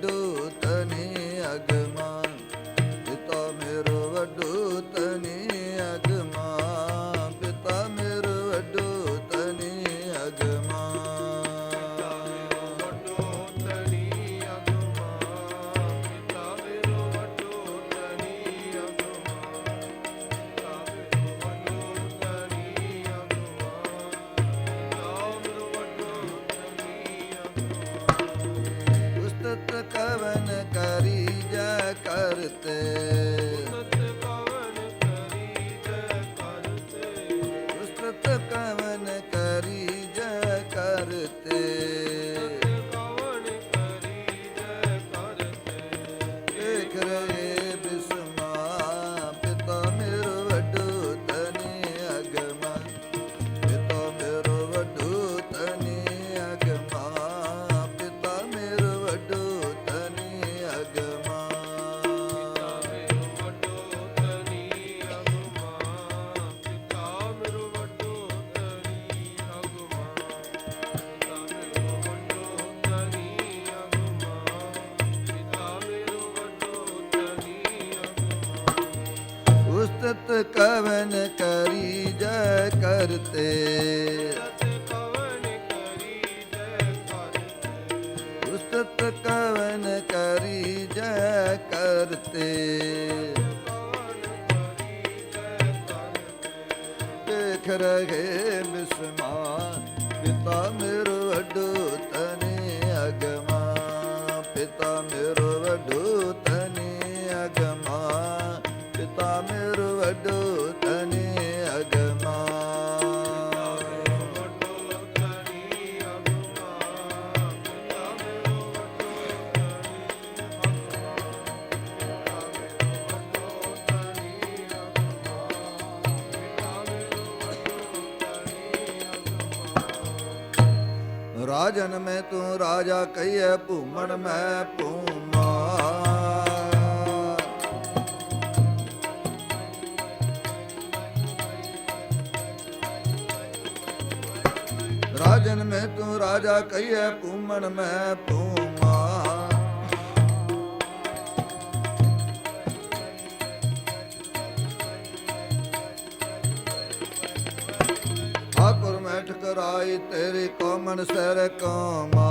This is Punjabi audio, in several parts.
वड्डू तनी अगमा पिता मेरो वड्डू तनी अगमा पिता मेरो वड्डू तनी अगमा कवन करी जय करते उस्तत कवन करी जय करते देख रहे बिस्मा पिता मेरो वड्डू तनी अगमा पिता मेरो वड्डू तनी अगमा पिता मेरो वड्डू उस्तत कवन करी जय करते उस्तत कवन करी जय करते देख रहे बिस्मा पिता मेरो वड्डू तनी अगमा पिता मेरो वड्डू तनी अगमा पिता मेरो वड्डू तनी अगमा राजन में तू राजा कहिए भूमण में भूमा राजन में तू राजा कहिए भूमण में भूमा ठाकुर में ठकराई तेरी कौमन सर कौमा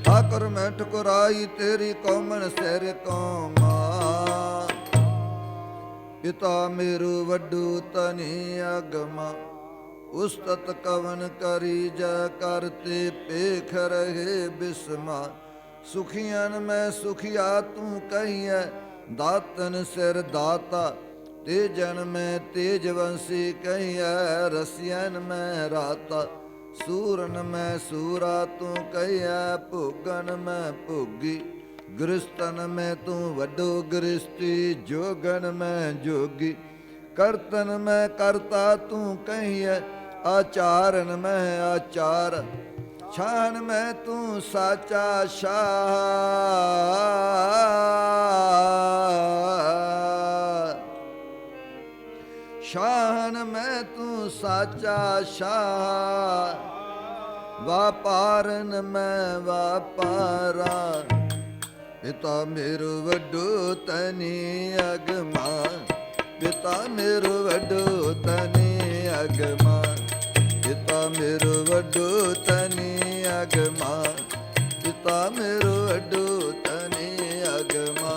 ठाकुर में ठकुराई तेरी कौमन सर कौमा पिता मेरू वड्डू तनी अगमा उस्तत कवन करी जय करते पेख रहे बिस्मा सुखियन में सुखिया तू कहिए दातन सिर दाता तेजन में तेजवंशी कहिए रसियन में राता सूरन में सूरा तू कहिए भुगन में भुगी गृहस्थन में तू वड्डो गृहस्थी जोगन में जोगी करतन में करता तू कहिए आचारन में आचार छान में तू साचा शाह शाहन में तू साचा शाह व्यापारन में व्यापारा पिता मेरो वड्डू तनी अगमा पिता मेरो वड्डू तनी अगमा पिता मेरो वड्डू तनी अगमा पिता मेरो वड्डू तनी अगमा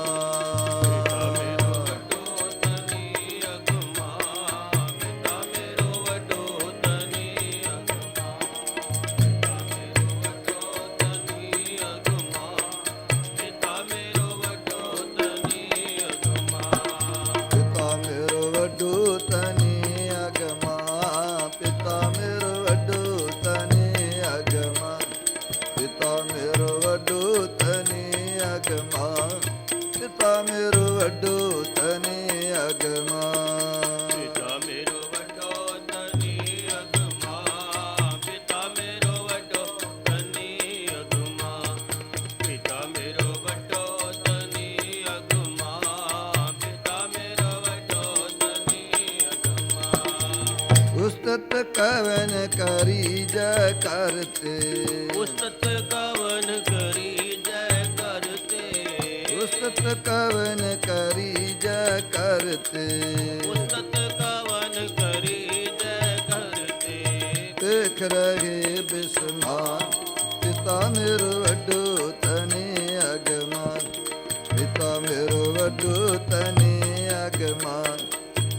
पिता मेरो वड्डो तनी अगमा पिता मेरो वड्डो तनी अगमा पिता मेरो वड्डो तनी अगमा पिता मेरो वड्डो तनी अगमा पिता मेरो वड्डो तनी अगमा ਉਸਤਤ ਕਵਨ ਕਰੀ ਜੈ ਕਰਤੇ ਉਸਤਤ ਕਵਨ ਕਰੀ ਜੈ ਕਰਤੇ ਉਸਤਤ ਕਵਨ ਕਰੀ ਜੈ ਕਰਤੇ ਉਸਤਤ ਕਵਨ ਕਰੀ ਜੈ ਕਰਤੇ ਦੇਖ ਰਹੇ ਬਿਸਮਾਨ ਪਿਤਾ ਮੇਰੋ ਵੱਡੋ ਤਨੇ ਅਗਮਾਨ ਪਿਤਾ ਮੇਰੋ ਵੱਡੋ ਤਨੇ ਅਗਮਾਨ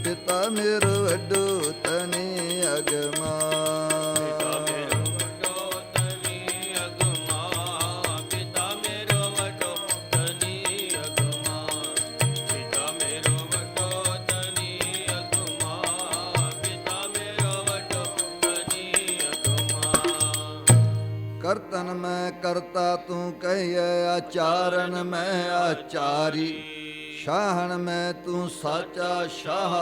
ਪਿਤਾ ਮੇਰੋ ਵੱਡੋ ਤਨੇ ਅਗਮਾਨ ਪਿਤਾ ਮੇਰੋ ਵੱਡੋ ਤਨੀ ਅਗਮਾ ਪਿਤਾ ਮੇਰੋ ਵੱਡੋ ਤਨੀ ਅਗਮਾ ਪਿਤਾ ਮੇਰੋ ਵੱਡੋ ਤਨੀ ਅਗਮਾ ਪਿਤਾ ਮੇਰੋ ਵੱਡੋ ਤਨੀ ਅਗਮਾ ਕਰਤਨ ਮੈਂ ਕਰਤਾ ਤੂੰ ਕਹੀਐ ਆਚਾਰਨ ਮੈਂ ਆਚਾਰੀ ਸ਼ਾਹਣ ਮੈਂ ਤੂੰ ਸਾਚਾ ਸ਼ਾਹ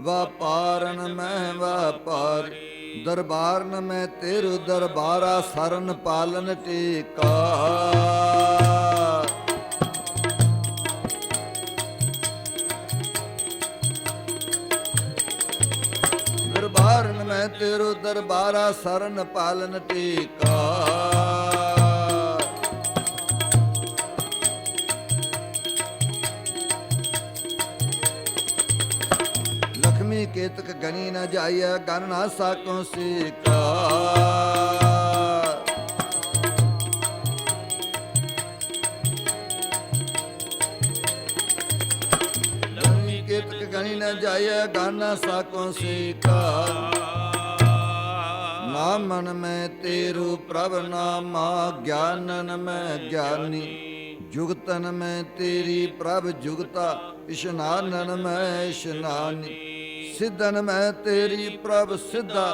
ਵਾਪਾਰਨ ਮੈਂ ਵਾਪਾਰੀ ਦਰਬਾਰਨ ਮੈਂ ਤੇਰੂ ਦਰਬਾਰਾ ਸਰਨ ਪਾਲਨ ਟੇਕਾ ਦਰਬਾਰਨ ਮੈਂ ਤੇਰੂ ਦਰਬਾਰਾ ਸਰਨ ਪਾਲਨ ਟੇਕਾ ਲਖਮੀ ਕੇਤਕ ਗਣੀ ਨ ਜਾਈਐ ਗਨ ਨਾ ਸਾਕੋ ਸੀਕਾ ਲਖਮੀ ਕੇਤਕ ਗਣੀ ਨ ਜਾਈਐ ਗਨ ਨਾ ਸਾਕੋ ਸੀਕਾ ਨਾਮ ਮਨ ਮੈਂ ਤੇਰੂ ਪ੍ਰਭ ਨਾਮਾ ਗਿਆਨਨ ਮੈਂ ਗਿਆਨੀ ਜੁਗਤਨ ਮੈਂ ਤੇਰੀ ਪ੍ਰਭ ਜੁਗਤਾ ਇਸ਼ਨਾਨਨ ਮੈਂ ਇਸ਼ਨਾਨੀ ਸਿੱਧਨ ਮੈਂ ਤੇਰੀ ਪ੍ਰਭ ਸਿੱਧਾ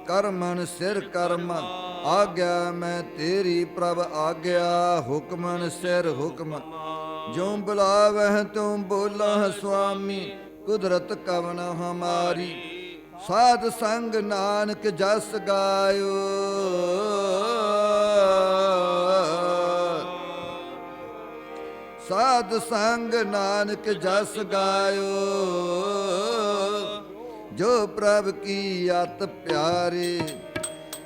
ਕਰਮਨ ਸਿਰ ਕਰਮ ਆਗਿਆ ਮੈਂ ਤੇਰੀ ਪ੍ਰਭ ਆਗਿਆ ਹੁਕਮਨ ਸਿਰ ਹੁਕਮ ਜੋ ਬੁਲਾਵਹਿ ਤੂੰ ਬੋਲਾ ਸੁਆਮੀ ਕੁਦਰਤ ਕਵਨ ਹਮਾਰੀ ਸਾਧ ਸੰਗ ਨਾਨਕ ਜਸ ਗਾਇਓ ਸਾਧ ਸੰਗ ਨਾਨਕ ਜਸ ਗਾਇਓ ਜੋ ਪ੍ਰਭ ਕੀ ਅਤ ਪਿਆਰੇ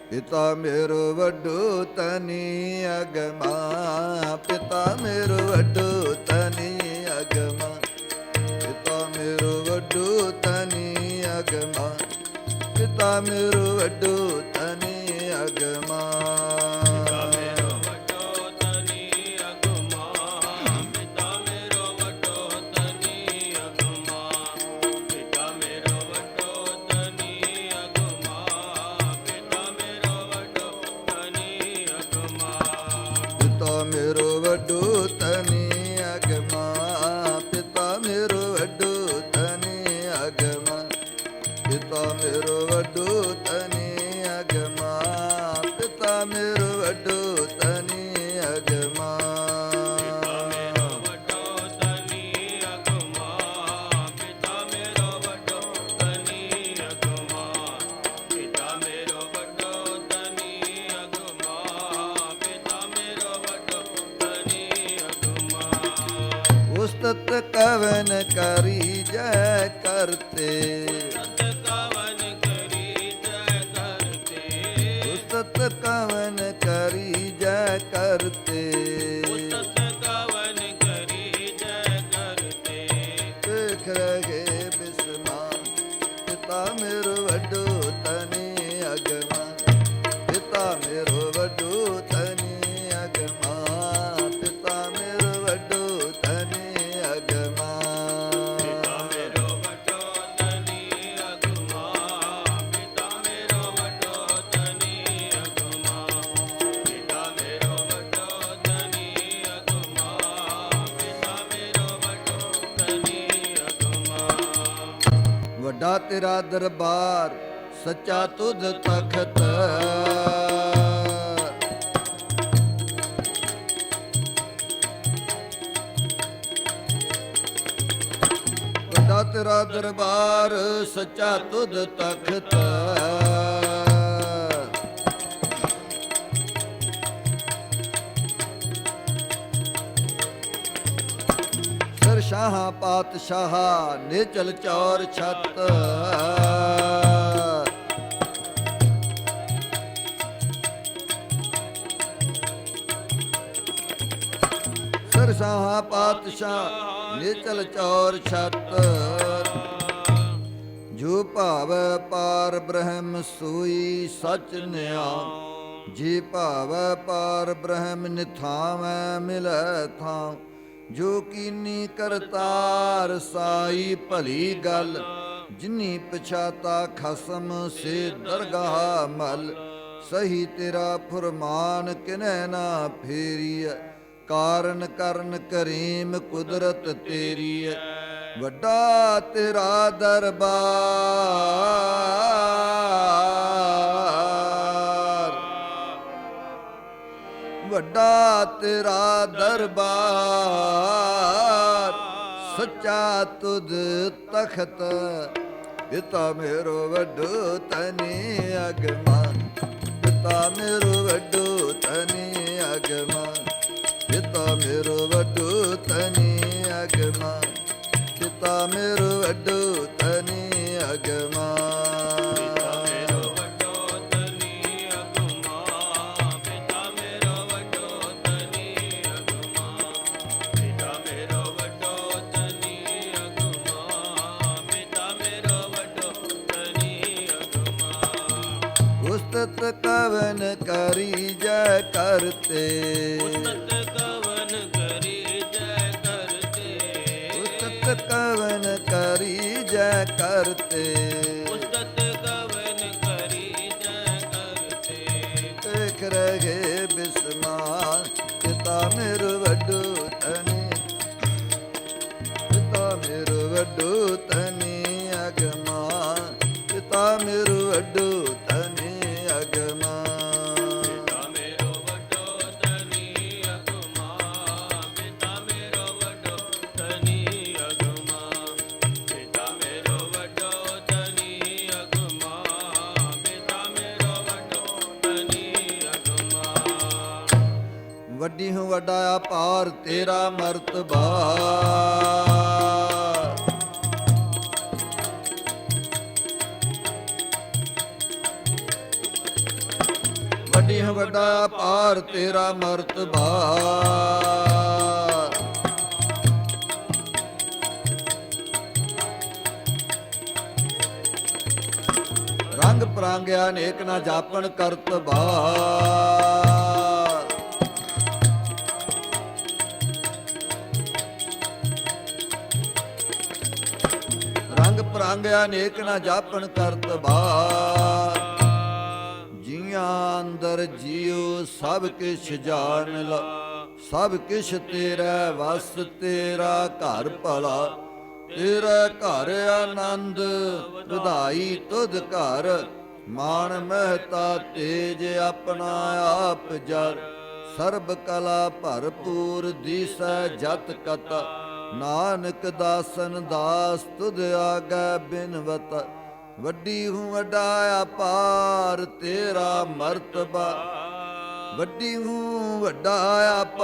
ਪਿਤਾ ਮੇਰੋ ਵੱਡੋ ਤਨੀ ਅਗਮਾ ਪਿਤਾ ਮੇਰੋ ਵੱਡੋ ਤਨੀ ਅਗਮਾ ਪਿਤਾ ਮੇਰੋ ਵੱਡੋ ਤਨੀ ਅਗਮਾ ਪਿਤਾ ਮੇਰੋ ਵੱਡੋ ਤਨੀ ਅਗਮਾ ਪਿਤਾ ਮੇਰੋ ਵੱਡੋ ਤਨੀ ਅਗਮਾ ਪਿਤਾ ਮੇਰੋ ਵੱਡੋ ਤਨੀ ਅਗਮਾ ਪਿਤਾ ਮੇਰੋ ਵੱਡੋ ਤਨੀ ਅਗਮਾ ਪਿਤਾ ਮੇਰੋ ਵੱਡੋ ਤਨੀ ਅਗਮਾ ਪਿਤਾ ਮੇਰੋ ਵੱਡੋ ਤਨੀ ਅਗਮਾ ਪਿਤਾ ਮੇਰੋ ਵੱਡੋ ਤਨੀ ਅਗਮਾ ਪਿਤਾ ਮੇਰੋ ਵੱਡੋ ਤਨੀ ਅਗਮਾ ਪਿਤਾ ਮੇਰੋ ਵੱਡੋ ਤਨੀ ਅਗਮਾ ਪਿਤਾ ਮੇਰੋ ਵੱਡੋ ਤਨੀ ਅਗਮਾ ਪਿਤਾ ਮੇਰੋ ਵੱਡੋ ਤਨੀ ਅਗਮਾ ਪਿਤਾ ਮੇਰੋ ਵੱਡੋ ਤਨੀ ਅਗਮਾ ਪਿਤਾ ਮੇਰੋ ਵੱਡੋ ਤਨੀ ਅਗਮਾ ਉਸਤਤ ਕਵਨ ਕਰੀ ਜੈ ਕਰਤੇ ਸਤ ਕਵਨ ਕਰੀ ਜੈ ਕਰਤੇ ਉਸਤਤ ਕਵਨ ਕਰੀ ਜੈ ਕਰਤੇ ਉਸਤਤ ਕਵਨ ਕਰੀ ਜੈ ਕਰਤੇ ਦੇਖ ਰਹੇ ਬਿਸਮਾਨ ਪਿਤਾ ਮੇਰੋ ਵੱਡੋ ਤਨੀ ਅਗਮਾ ਪਿਤਾ ਮੇਰੋ ਵੱਡੋ ਤਨੀ ਅਗਮਾ ਪਿਤਾ ਮੇਰੋ ਵੱਡੋ ਤਨੀ ਅਗਮਾ ਪਿਤਾ ਮੇਰੋ ਵੱਡੋ ਤਨੀ ਅਗਮਾ ਪਿਤਾ ਮੇਰੋ ਵੱਡੋ ਤਨੀ ਅਗਮਾ ਪਿਤਾ ਮੇਰੋ ਵੱਡੋ ਤਨੀ ਅਗਮਾ ਪਿਤਾ ਮੇਰੋ ਵੱਡੋ ਤਨੀ ਅਗਮਾ ਵੱਡਾ ਤੇਰਾ ਦਰਬਾਰ ਸੱਚਾ ਤੁਧ ਤਖਤ ਵੱਡਾ ਤੇਰਾ ਦਰਬਾਰ ਸੱਚਾ ਤੁਧ ਤਖਤ ਸਰ ਸ਼ਾਹਾਂ ਪਾਤਸ਼ਾਹ ਨਿਚਲ ਚੌਰ ਛੱਤ ਸਾਹਾ ਪਾਤਸ਼ਾਹ ਨਿਚਲ ਚੌਰ ਛਤ ਜੋ ਭਾਵੈ ਪਾਰ ਬ੍ਰਹਮ ਸੋਈ ਸਚ ਨਿਆ ਜੇ ਭਾਵੈ ਪਾਰ ਬ੍ਰਹਮ ਨਿਥਾਵੈ ਮਿਲੈ ਥਾਂ ਜੋ ਕੀਨੀ ਕਰਤਾਰ ਸਾਈ ਭਲੀ ਗੱਲ ਜਿਨੀ ਪਛਾਤਾ ਖਸਮ ਸੇ ਦਰਗਾਹ ਮਲ ਸਹੀ ਤੇਰਾ ਫੁਰਮਾਨ ਕਿਨੈ ਨਾ ਫੇਰੀਐ ਕਾਰਨ ਕਰਨ ਕਰੀਮ ਕੁਦਰਤ ਤੇਰੀ ਐ ਵੱਡਾ ਤੇਰਾ ਦਰਬਾਰ ਵੱਡਾ ਤੇਰਾ ਦਰਬਾਰ ਸੱਚਾ ਤੁਧ ਤਖਤ ਪਿਤਾ ਮੇਰੋ ਵੱਡੋ ਤਨੀ ਅਗਮਾਨ ਪਿਤਾ ਮੇਰੋ ਵੱਡੋ ਤਨੀ ਅਗਮਾਨ ਪਿਤਾ ਮੇਰੋ ਵੱਡੋ ਤਨੀ ਅਗਮਾਨ ਪਿਤਾ ਮੇਰੋ ਵੱਡੋ ਤਨੀ ਅਗਮਾਨ ਉਸਤਤ ਕਵਨ ਕਰੀ ਜੈ ਕਰਤੇ ਉਸਤਤ ਕਵਨ ਕਰੀ ਜੈ ਕਰਤੇ ਉਸਤਤ ਕਵਨ ਕਰੀ ਜੈ ਕਰਤੇ ਉਸਤਤ ਕਵਨ ਕਰੀ ਜੈ ਕਰਤੇ ਦੇਖ ਰਹੇ ਬਿਸਮਾਨ ਪਿਤਾ ਮੇਰੋ ਵੱਡੋ ਤਨੀ ਪਿਤਾ ਮੇਰੋ ਵੱਡੋ ਤਨੀ ਅਗਮਾਨ ਪਿਤਾ ਮੇਰੋ ਵੱਡੋ ਤਨੀ ਵੱਡੀ ਹੂੰ ਵੱਡਾ ਅਪਾਰ ਤੇਰਾ ਮਰਤਬਾ ਵੱਡੀ ਹੂੰ ਵੱਡਾ ਅਪਾਰ ਤੇਰਾ ਮਰਤਬਾ ਰੰਗ ਪਰਾਂਗਿਆ ਨੇਕ ਨਾ ਜਾਪਣ ਕਰਤਬਾ ਪਰਾਂਗਿਆ ਨੇਕ ਨਾ ਜਾਪਣ ਕਰਤਬਾ ਜੀਆਂ ਅੰਦਰ ਜੀਉ ਸਭ ਕਿਛ ਜਾਣ ਲਾ ਸਭ ਕਿਛ ਤੇਰਾ ਵਸ ਤੇਰਾ ਘਰ ਭਲਾ ਤੇਰਾ ਘਰ ਆਨੰਦ ਵਧਾਈ ਤੁਧ ਘਰ ਮਾਣ ਮਹਤਾ ਤੇਜ ਆਪਣਾ ਆਪ ਜਰ ਸਰਬ ਕਲਾ ਭਰਪੂਰ ਦੀਸੈ ਜਤ ਕਤ ਨਾਨਕ ਦਾਸਨ ਦਾਸ ਤੁਧ ਆਗੈ ਬਿਨਵਤ ਵੱਡੀ ਹੂੰ ਵੱਡਾ ਅਪਾਰ ਤੇਰਾ ਮਰਤਬਾ ਵੱਡੀ ਹੂੰ ਵੱਡਾ ਅਪਾਰ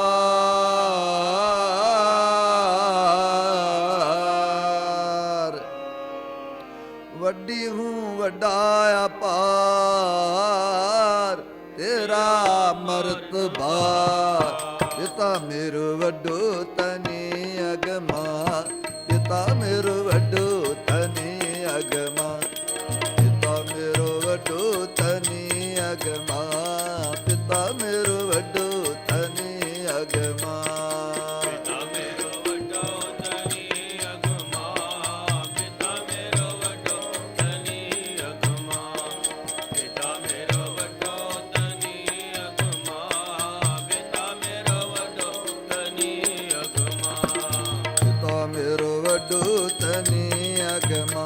ਵੱਡੀ ਹੂੰ ਵੱਡਾ ਅਪਾਰ ਤੇਰਾ ਮਰਤਬਾ ਪਿਤਾ ਮੇਰੋ ਵੱਡੋ ਤਨੀ ਅਗਮਾ ਪਿਤਾ ਮੇਰੋ ਵੱਡੋ ਤਨੀ ਅਗਮਾ ਪਿਤਾ ਮੇਰੋ ਵੱਡੋ ਤਨੀ ਅਗਮਾ ਪਿਤਾ ਮੇਰੋ ਵੱਡੋ ਤਨੀ ਅਗਮਾ ਪਿਤਾ ਮੇਰੋ ਵੱਡੋ ਤਨੀ ਅਗਮਾ ਪਿਤਾ ਮੇਰੋ ਵੱਡੋ ਤਨੀ ਅਗਮਾ ਪਿਤਾ ਮੇਰੋ ਵੱਡੋ ਤਨੀ ਅਗਮਾ ਪਿਤਾ ਮੇਰੋ ਵੱਡੋ ਤਨੀ ਅਗਮਾ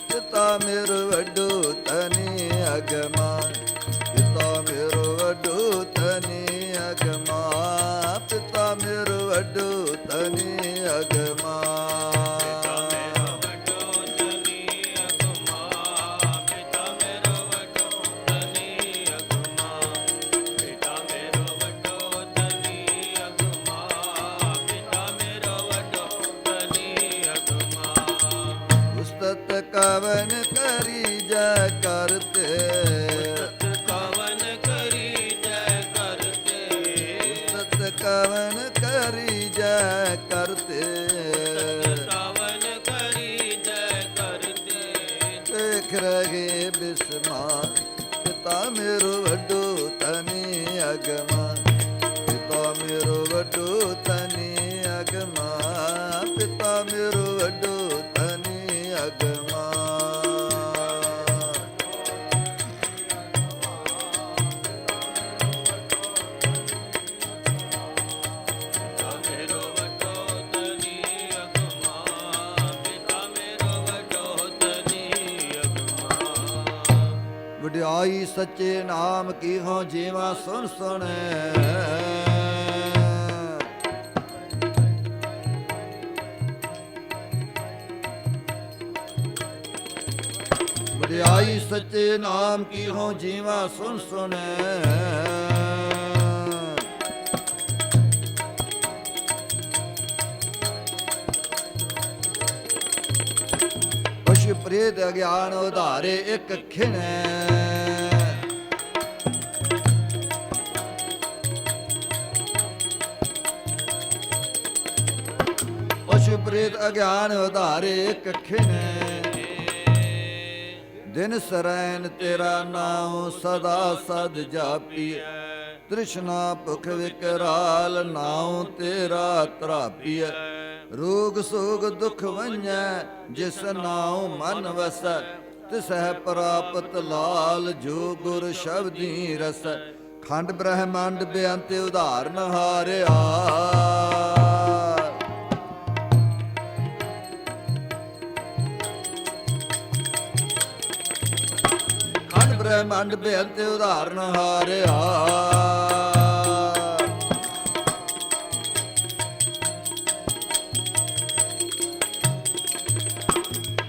ਪਿਤਾ ਮੇਰੋ ਵੱਡੋ ਤਨੀ ਅਗਮਾ ਪਿਤਾ ਮੇਰੋ ਵੱਡੋ ਤਨੀ ਅਗਮਾ ਪਿਤਾ ਮੇਰੋ ਵੱਡੋ ਤਨੀ ਅਗਮਾ ਪਿਤਾ ਮੇਰੋ ਵੱਡੋ ਤਨੀ ਅਗਮਾ ਕਵਨ ਕਰੀ ਜੈ ਕਰਤੇ ਕਵਨ ਕਰੀ ਜੈ ਕਰਤੇ ਉਸਤਤ ਕਵਨ ਕਰੀ ਜੈ ਮੇਰੋ ਵੱਡੋ ਧਨੀ ਅਗਮਾ ਮੇਰੋ ਵੱਡੋ ਧਨੀ ਅਗਮਾ ਪਿਤਾ ਮੇਰੋ ਵੱਡੋ ਧਨੀ ਅਗਮਾ ਵਡਿਆਈ ਸੱਚੇ ਨਾਮ ਕੀ ਹੋ ਜੀਵਾ ਸੁਣ ਸੁਣੈ ਵਡਿਆਈ ਸੱਚੇ ਨਾਮ ਕੀ ਹੋ ਜੀਵਾ ਸੁਣ ਸੁਣੈ ਪਸ਼ੂ ਪ੍ਰੇਤ ਅਗਿਆਨ ਉਧਾਰੇ ਇੱਕ ਖਿਣੈ ਪਸ਼ੂ ਪ੍ਰੇਤ ਅਗਿਆਨ ਉਧਾਰੇ ਇੱਕ ਖਿਣੈ ਦਿਨ ਸਰੈਨ ਤੇਰਾ ਨਾਮ ਸਦਾ ਸਦ ਜਾਪੀਐ ਤ੍ਰਿਸ਼ਨਾ ਭੁਖ ਵਿਕਰਾਲ ਨਾਉ ਤੇਰਾ ਤਰਾਪੀਐ ਰੋਗ ਸੋਗ ਦੁਖ ਵੰਜੈ ਜਿਸ ਨਾਉ ਮਨ ਵਸੈ ਤਿਸਹਿ ਪ੍ਰਾਪਤ ਲਾਲ ਜੋ ਗੁਰ ਸ਼ਬਦੀ ਰਸ ਖੰਡ ਬ੍ਰਹਮੰਡ ਬੇਅੰਤ ਉਧਾਰਨ ਹਾਰਿਆ ਖੰਡ ਬ੍ਰਹਮੰਡ ਬੇਅੰਤ ਉਧਾਰਨ ਹਾਰਿਆ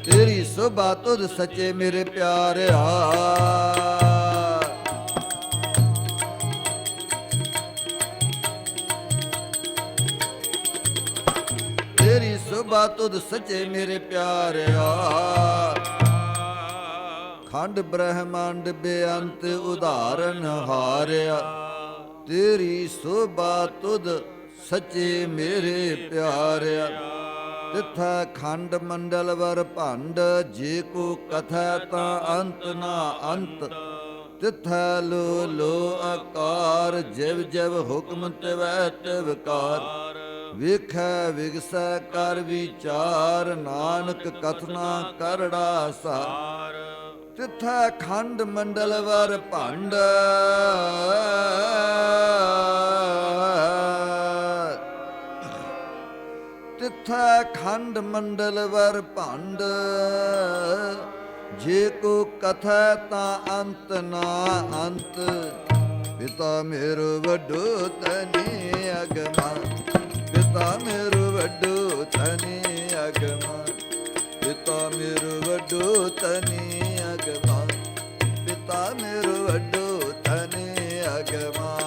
ਤੇਰੀ ਸੋਭਾ ਤੁਧ ਸੱਚੇ ਮੇਰੇ ਪਿਆਰਿਆ ਤੇਰੀ ਸੋਭਾ ਤੁਧ ਸੱਚੇ ਮੇਰੇ ਪਿਆਰਿਆ ਖੰਡ ਬ੍ਰਹਮੰਡ ਬੇਅੰਤ ਉਧਾਰਨ ਹਾਰਿਆ ਤੇਰੀ ਸੋਭਾ ਤੁਧ ਸੱਚੇ ਮੇਰੇ ਪਿਆਰਿਆ ਤਿਥੈ ਖੰਡ ਮੰਡਲ ਵਰ ਭੰਡ ਜੇ ਕੋ ਕਥੈ ਤਾਂ ਅੰਤ ਨਾ ਅੰਤ ਤਿਥੈ ਲੋ ਲੋ ਆਕਾਰ ਜਿਵ ਜਿਵ ਹੁਕਮ ਤਿਵੈ ਤਿਵਕਾਰ ਵੇਖੈ ਵਿਗਸੈ ਕਰ ਵਿਚਾਰ ਨਾਨਕ ਕਥਨਾ ਕਰੜਾ ਸਾਰ ਤਿਥੈ ਖੰਡ ਮੰਡਲ ਵਰ ਭੰਡ ਤਿਥੈ ਖੰਡ ਮੰਡਲ ਵਰ ਭੰਡ ਜੇ ਕੋ ਕਥੈ ਤਾਂ ਅੰਤ ਨਾ ਅੰਤ ਪਿਤਾ ਮੇਰੋ ਵੱਡੋ ਤਨੀ ਅਗਮਾ ਪਿਤਾ ਮੇਰੋ ਵੱਡੋ ਤਨੀ ਅਗਮਾ ਪਿਤਾ ਮੇਰੋ ਵੱਡੋ ਤਨੀ ਅਗਮਾ ਪਿਤਾ ਮੇਰੋ ਵੱਡੋ ਤਨੀ ਅਗਮਾ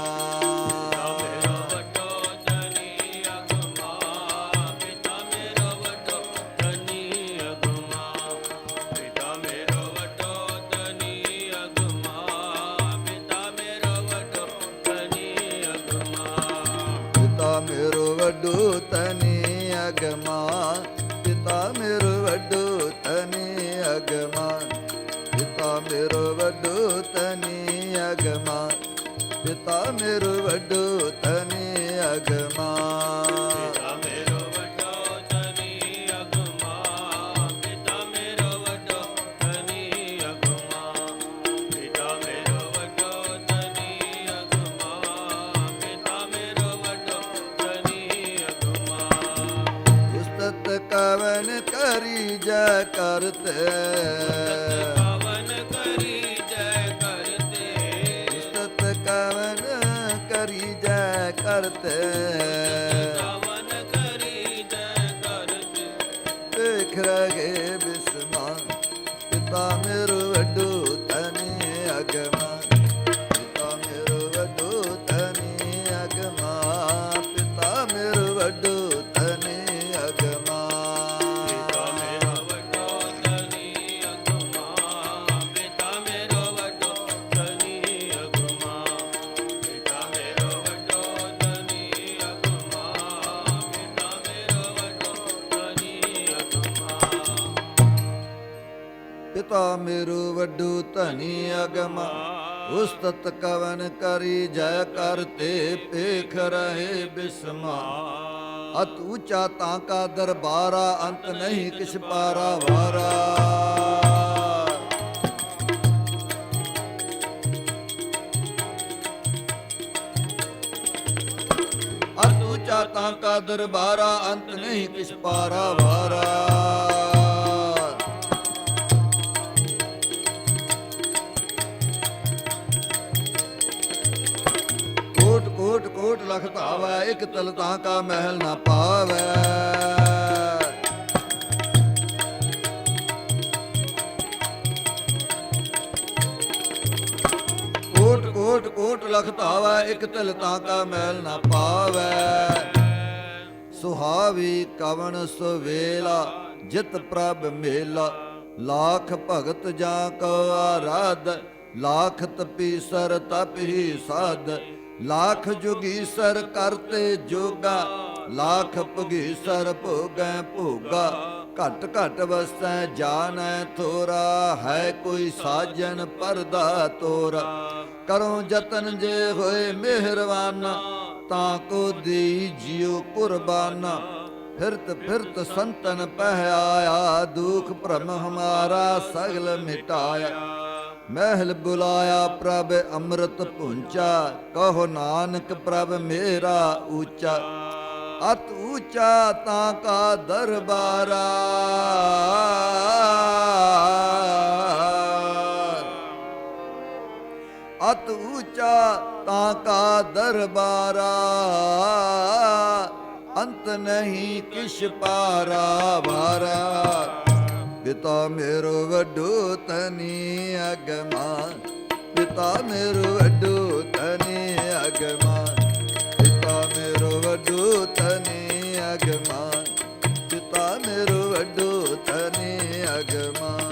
ਮੇਰੋ ਵੱਡੋ ਤਨੀ ਅਗਮਾ ਪਿਤਾ ਮੇਰੋ ਵੱਡੋ ਤਨੀ ਅਗਮਾ ਪਿਤਾ ਮੇਰੋ ਵੱਡੋ ਤਨੀ ਅਗਮਾ ਪਿਤਾ ਮੇਰੋ ਵੱਡੋ ਤਨੀ ਅਗਮਾ ਕਵਨ ਕਰੀ ਜੈ ਕਰਤੇ ਕਵਨ ਕਰੀ ਜੈ ਕਰਤੇ ਉਸਤਤ ਕਵਨ ਕਰੀ ਜੈ ਕਰਤੇ ਕਵਨ ਕਰੀ ਜੈ ਕਰਤੇ ਦੇਖ ਰਹੇ ਬਿਸਮਾ ਪਿਤਾ ਮੇਰੋ ਵੱਡੋ ਤਨੀ ਅਗਮਾ ਪਿਤਾ ਮੇਰੋ ਵੱਡੋ ਤਨੀ ਅਗਮਾ ਪਿਤਾ ਮੇਰੋ ਵੱਡੋ ਤਨੀ ਅਗਮਾ ਪਿਤਾ ਮੇਰੋ ਵੱਡੋ ਧਨੀ ਅਗਮਾ ਉਸਤਤ ਕਵਨ ਕਰੀ ਜੈ ਕਰਤੇ ਪੇਖ ਰਹੇ ਬਿਸਮਾ ਅਤ ਊਚਾ ਤਾਂ ਕਾ ਦਰਬਾਰਾ ਅੰਤ ਨਹੀਂ ਕਿਛ ਪਾਰਾ ਵਾਰਾ ਅਤ ਊਚਾ ਤਾਂ ਕਾ ਦਰਬਾਰਾ ਅੰਤ ਨਹੀਂ ਕਿਛ ਪਾਰਾ ਵਾਰਾ ਕੋਟ ਕੋਟ ਕੋਟ ਲਖ ਧਾਵੈ ਇਕ ਤਲ ਤਾਂ ਕਾ ਮਹਿਲ ਨਾ ਪਾਵੈ ਕੋਟ ਕੋਟ ਕੋਟ ਲਖ ਧਾਵੈ ਇਕ ਤਲ ਤਾਂ ਕਾ ਮਹਿਲ ਨਾ ਪਾਵੈ ਸੁਹਾਵੀ ਕਵਣ ਸੁਵੇਲਾ ਜਿਤ ਪ੍ਰਭ ਮੇਲਾ ਲਾਖ ਭਗਤ ਜਾਂ ਕੋ ਆਰਾਧ ਲਾਖ ਤਪੀਸਰ ਤਪ ਹੀ ਸਾਧ ਲਾਖ ਜੁਗੀਸਰ ਕਰਤੇ ਜੋਗਾ ਲਾਖ ਭੁਗੀਸਰ ਭੋਗੈ ਭੋਗਾ ਘਟ ਘਟ ਵਸੈ ਜਾਣੈ ਥੋਰਾ ਹੈ ਕੋਈ ਸਾਜਨ ਪਰਦਾ ਤੋਰਾ ਕਰੋ ਜਤਨ ਜੇ ਹੋਏ ਮਿਹਰਵਾਨਾ ਤਾਂ ਕੋ ਦੀ ਜਿਉ ਕੁਰਬਾਨਾ ਫਿਰਤ ਫਿਰਤ ਸੰਤਨ ਪਹਿ ਆਇਆ ਦੁਖ ਭਰਮ ਹਮਾਰਾ ਸਗਲ ਮਿਟਾਇਆ ਮਹਿਲ ਬੁਲਾਇਆ ਪ੍ਰਭ ਅੰਮ੍ਰਿਤ ਪੁੰਚਾ ਕਹੋ ਨਾਨਕ ਪ੍ਰਭ ਮੇਰਾ ਊਚਾ ਅਤ ਊਚਾ ਤਾਂ ਕਾ ਦਰਬਾਰਾ ਅਤ ਊਚਾ ਤਾਂ ਕਾ ਦਰਬਾਰਾ ਅੰਤ ਨਹੀਂ ਕਿਛ ਪਾਰਾ ਵਾਰਾ ਪਿਤਾ ਮੇਰੋ ਵੱਡੋ ਤਨੀ ਅਗਮਾਨ ਪਿਤਾ ਮੇਰੋ ਵੱਡੋ ਤਨੀ ਅਗਮਾਨ ਪਿਤਾ ਮੇਰੋ ਵੱਡੋ ਤਨੀ ਅਗਮਾਨ ਪਿਤਾ ਮੇਰੋ ਵੱਡੋ ਤਨੀ ਅਗਮਾਨ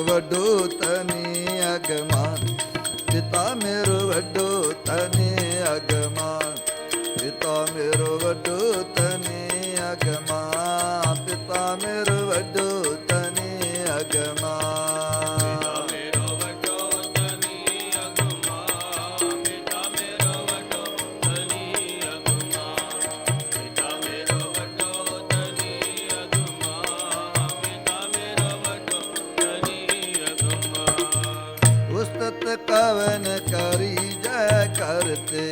ਮੇਰੋ ਵੱਡੋ ਤਨੀ ਅਗਮਾਨ ਪਿਤਾ ਮੇਰੋ ਵੱਡੋ ਤਨੀ ਅਗਮਾਨ ਪਿਤਾ ਮੇਰੋ ਵੱਡੋ ਤਨੀ ਅਗਮਾਨ ਪਿਤਾ ਮੇਰੋ ਵੱਡੋ ਤਨੀ ਅਗਮਾਨ ਕਵਨ ਕਰੀ ਜੈ ਕਰਤੇ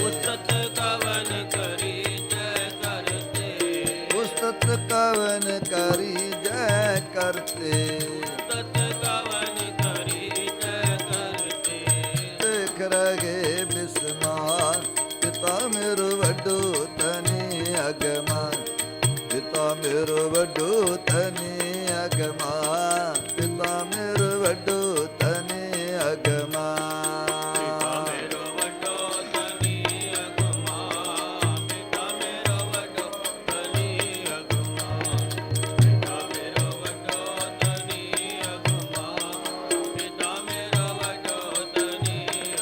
ਉਸਤਤ ਕਵਨ ਕਰੀ ਜੈ ਕਰਤੇ ਉਸਤਤ ਕਵਨ ਕਰੀ ਜੈ ਕਰਤੇ ਉਸਤਤ ਕਵਨ ਕਰੀ ਜੈ ਕਰਤੇ ਦੇਖ ਰਗੇ ਬਿਸਮਾਨ ਪਿਤਾ ਮੇਰੋ ਵੱਡੋ ਤਨੀ ਅਗਮਾਨ ਪਿਤਾ ਮੇਰੋ ਵੱਡੋ ਤਨੀ ਅਗਮਾਨ ਪਿਤਾ ਮੇਰੋ ਵੱਡੋ ਤਨੀ ਅਗਮਾਨ ਪਿਤਾ ਮੇਰੋ ਵੱਡੋ ਤਨੀ ਅਗਮਾਨ ਪਿਤਾ ਮੇਰੋ ਵੱਡੋ ਤਨੀ ਅਗਮਾਨ ਪਿਤਾ ਮੇਰੋ ਵੱਡੋ ਤਨੀ ਅਗਮਾਨ ਪਿਤਾ ਮੇਰੋ ਵੱਡੋ ਤਨੀ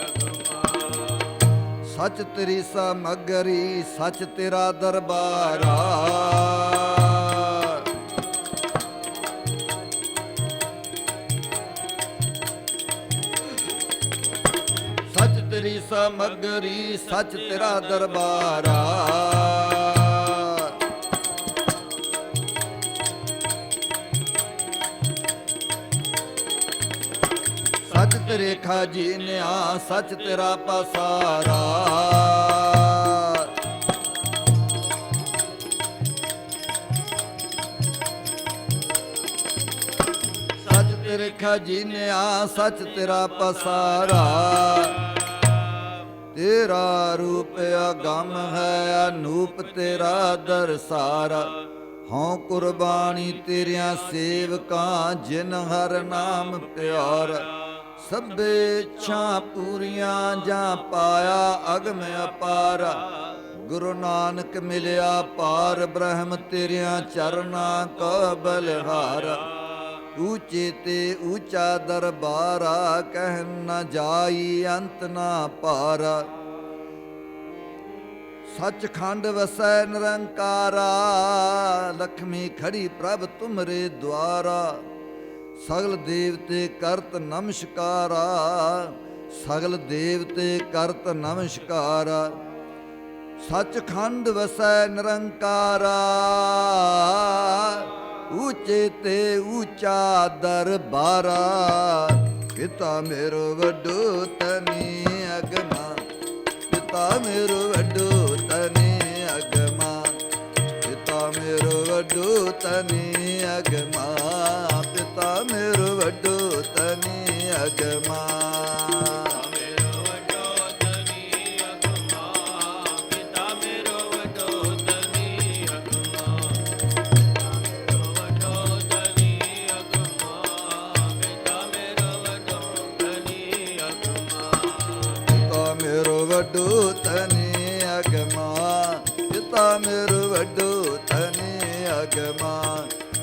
ਅਗਮਾਨ ਸਚ ਤੇਰੀ ਸਮਗਰੀ ਸਚ ਤੇਰਾ ਦਰਬਾਰਾ ਸਚ ਤੇਰੀ ਸਮਗਰੀ ਸਚ ਤੇਰਾ ਦਰਬਾਰਾ ਸਚ ਤੇਰੇ ਖਾਜੀਨਿਆ ਸਚ ਤੇਰਾ ਪਸਾਰਾ ਸਚ ਤੇਰੇ ਖਾਜੀਨਿਆ ਸਚ ਤੇਰਾ ਪਸਾਰਾ ਤੇਰਾ ਰੂਪ ਅਗੰਮ ਹੈ ਅਨੂਪ ਤੇਰਾ ਦਰਸਾਰਾ ਹਉ ਕੁਰਬਾਨੀ ਤੇਰੀਆਂ ਸੇਵਕਾਂ ਜਿਨ ਹਰ ਨਾਮ ਪਿਆਰ ਸਭੇ ਇੱਛਾ ਪੂਰੀਆਂ ਜਾਂ ਪਾਇਆ ਅਗਮ ਅਪਾਰ ਗੁਰੂ ਨਾਨਕ ਮਿਲਿਆ ਪਾਰ ਬ੍ਰਹਮ ਤੇਰੀਆਂ ਚਰਨਾਂ ਕਾ ਬਲਿਹਾਰ ਊਚੇ ਤੇ ਊਚਾ ਦਰਬਾਰਾ ਕਹਿ ਨ ਜਾਈ ਅੰਤ ਨਾ ਪਾਰਾ ਸੱਚਖੰਡ ਵਸੈ ਨਿਰੰਕਾਰਾ, ਲਖਮੀ ਖੜੀ ਪ੍ਰਭ ਤੁਮਰੇ ਦੁਆਰਾ। ਸਗਲ ਦੇਵਤੇ ਕਰਤ ਨਮਸਕਾਰਾ, ਸਗਲ ਦੇਵਤੇ ਕਰਤ ਨਮਸਕਾਰਾ। ਸੱਚਖੰਡ ਵਸੈ ਨਿਰੰਕਾਰਾ, ਊਚੇ ਤੇ ਊਚਾ ਦਰਬਾਰਾ। ਪਿਤਾ ਮੇਰੋ ਵੱਡੋ ਤਨੀ ਅਗਮਾ, ਪਿਤਾ ਮੇਰੋ ਵੱਡੋ ਤਨੀ ਅਗਮਾ, ਪਿਤਾ ਮੇਰੋ ਵੱਡੋ ਤਨੀ ਅਗਮਾ, ਪਿਤਾ ਮੇਰੋ ਵੱਡੋ ਤਨੀ ਅਗਮਾ। ਵੱਡੋ ਤਨੀ ਅਗਮਾ, ਪਿਤਾ ਮੇਰੋ ਵੱਡੋ ਤਨੀ ਅਗਮਾ,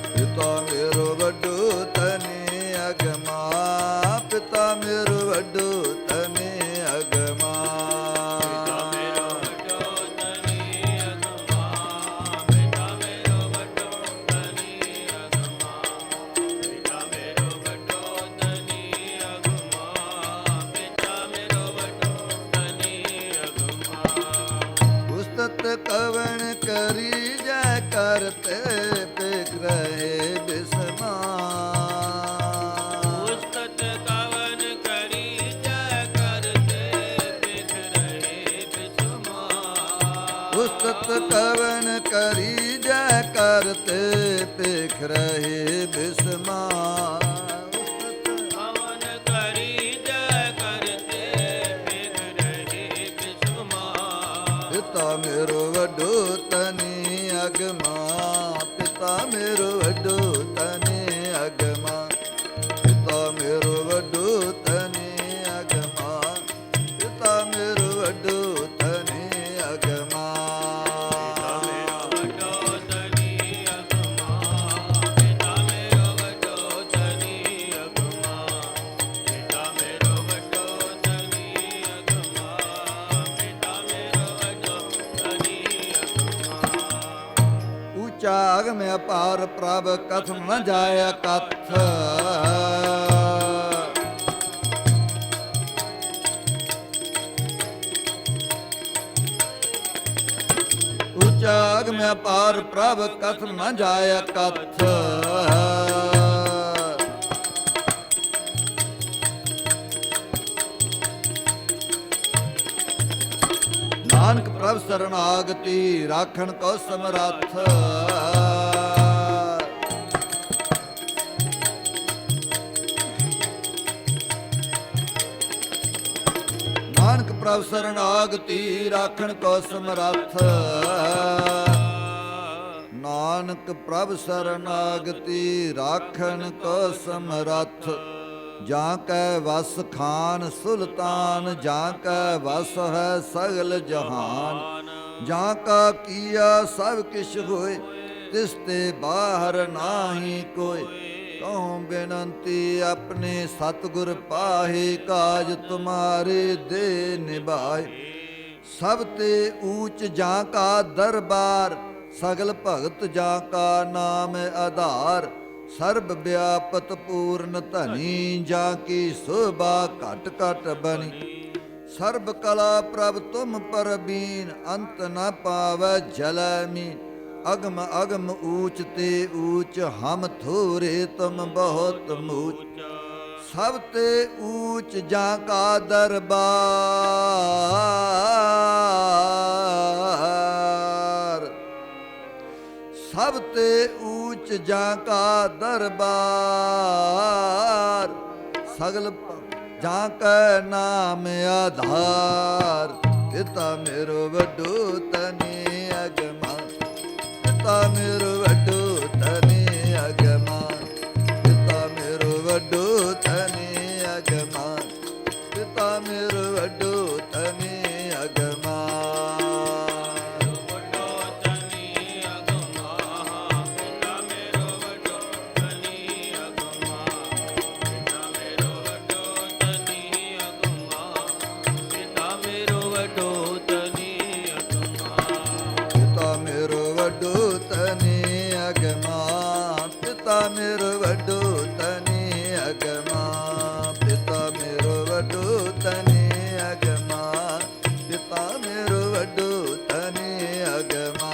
ਪਿਤਾ ਮੇਰੋ ਵੱਡੋ ਤਨੀ ਅਗਮਾ, ਪਿਤਾ ਮੇਰੋ ਵੱਡੋ ਤਨੀ ਅਗਮਾ। ਕਵਣ ਕਰੀ ਜੈ ਕਰਤੇ ਪੇਖ ਰਹੇ ਬਿਸਮਾ। ਉਸਤਤ ਕਵਣ ਕਰੀ ਜੈ ਕਰਤੇ ਪੇਖ ਰਹੇ ਬਿਸਮਾ। ਉਸਤਤ ਕਵਣ ਕਰੀ ਜੈ ਕਰਤੇ ਪੇਖ ਰਹੇ ਬਿਸਮਾ। ਪਿਤਾ ਮੇਰੋ ਵੱਡੋ ਤਨੀ ਅਗਮਾ, ਪਿਤਾ ਮੇਰੋ ਵੱਡੋ ਤਨੀ ਅਗਮਾ, ਪਿਤਾ ਮੇਰੋ ਵੱਡੋ ਤਨੀ ਅਗਮਾ, ਪਿਤਾ ਮੇਰੋ ਵੱਡੋ ਤਨੀ ਅਗਮਾ। ਊਚਾ ਅਗਮ ਅਪਾਰ ਪ੍ਰਭ ਕਥਮ ਨ ਜਾਇ ਕਥ। ਊਚਾ ਅਗਮ ਅਪਾਰ ਪ੍ਰਭ ਕਥਮ ਨ ਜਾਇ ਕਥ। ਨਾਨਕ ਪ੍ਰਭ ਸਰਨਾਗਤੀ ਰਾਖਣ ਕੋ ਸਮਰੱਥ। ਨਾਨਕ ਪ੍ਰਭ ਸਰਨਾਗਤੀ ਰਾਖਣ ਕੋ ਸਮਰੱਥ। ਨਾਨਕ ਪ੍ਰਭ ਸਰਨਾਗਤੀ ਰਾਖਣ ਕੋ ਸਮਰੱਥ। ਜਾਂ ਕੈ ਵਸ ਖਾਨ ਸੁਲਤਾਨ, ਜਾਂ ਕੈ ਵਸ ਹੈ ਸਗਲ ਜਹਾਨ। ਜਾਂ ਕਾ ਕੀਆ ਸਭ ਕਿਛ ਹੋਏ, ਤਿਸ ਤੇ ਬਾਹਰ ਨਾਹੀ ਕੋਇ। ਕਹੂੰ ਬੇਨੰਤੀ ਆਪਣੇ ਸਤਿਗੁਰ ਪਾਹੇ, ਕਾਜ ਤੁਮਾਰੇ ਦੇ ਨਿਭਾਏ। ਸਭ ਤੇ ਊਚ ਜਾਂ ਕਾ ਦਰਬਾਰ, ਸਗਲ ਭਗਤ ਜਾਂ ਕਾ ਨਾਮ ਆਧਾਰ। ਸਰਬ ਵਿਆਪਤ ਪੂਰਨ ਧਨੀ, ਜਾਂ ਕੀ ਸੋਭਾ ਘਟ ਘਟ ਬਣੀ। ਸਰਬ ਕਲਾ ਪ੍ਰਭ ਤੁਮ ਪਰਬੀਨ, ਅੰਤ ਨ ਪਾਵੈ ਜਲੈ ਮੀਨ। ਅਗਮ ਅਗਮ ਊਚ ਤੇ ਊਚ, ਹਮ ਥੋਰੇ ਤੁਮ ਬਹੁਤ ਮੂਚ। ਸਭ ਤੇ ਊਚ ਜਾਂ ਕਾ ਦਰਬਾਰ, ਸਭ ਤੇ ਊਚ ਜਾਂ ਕਾ ਦਰਬਾਰ। ਸਗਲ ਜਾਂ ਕੈ ਨਾਮ ਆਧਾਰ। ਪਿਤਾ ਮੇਰੋ ਵੱਡੋ ਤਨੀ ਅਗਮਾ, ਪਿਤਾ ਮੇਰੋ ਵੱਡੋ ਤਨੀ ਅਗਮਾ, ਪਿਤਾ ਮੇਰੋ ਵੱਡੋ ਤਨੀ ਅਗਮਾ, ਪਿਤਾ ਮੇਰੋ ਵੱਡੋ ਤਨੀ ਅਗਮਾ। ਤਨੀ ਅਗਮਾ ਪਿਤਾ ਮੇਰੋ ਵੱਡੋ ਤਨੀ ਅਗਮਾ ਪਿਤਾ ਮੇਰੋ ਵੱਡੋ ਤਨੀ ਅਗਮਾ ਪਿਤਾ ਮੇਰੋ ਵੱਡੋ ਤਨੀ ਅਗਮਾ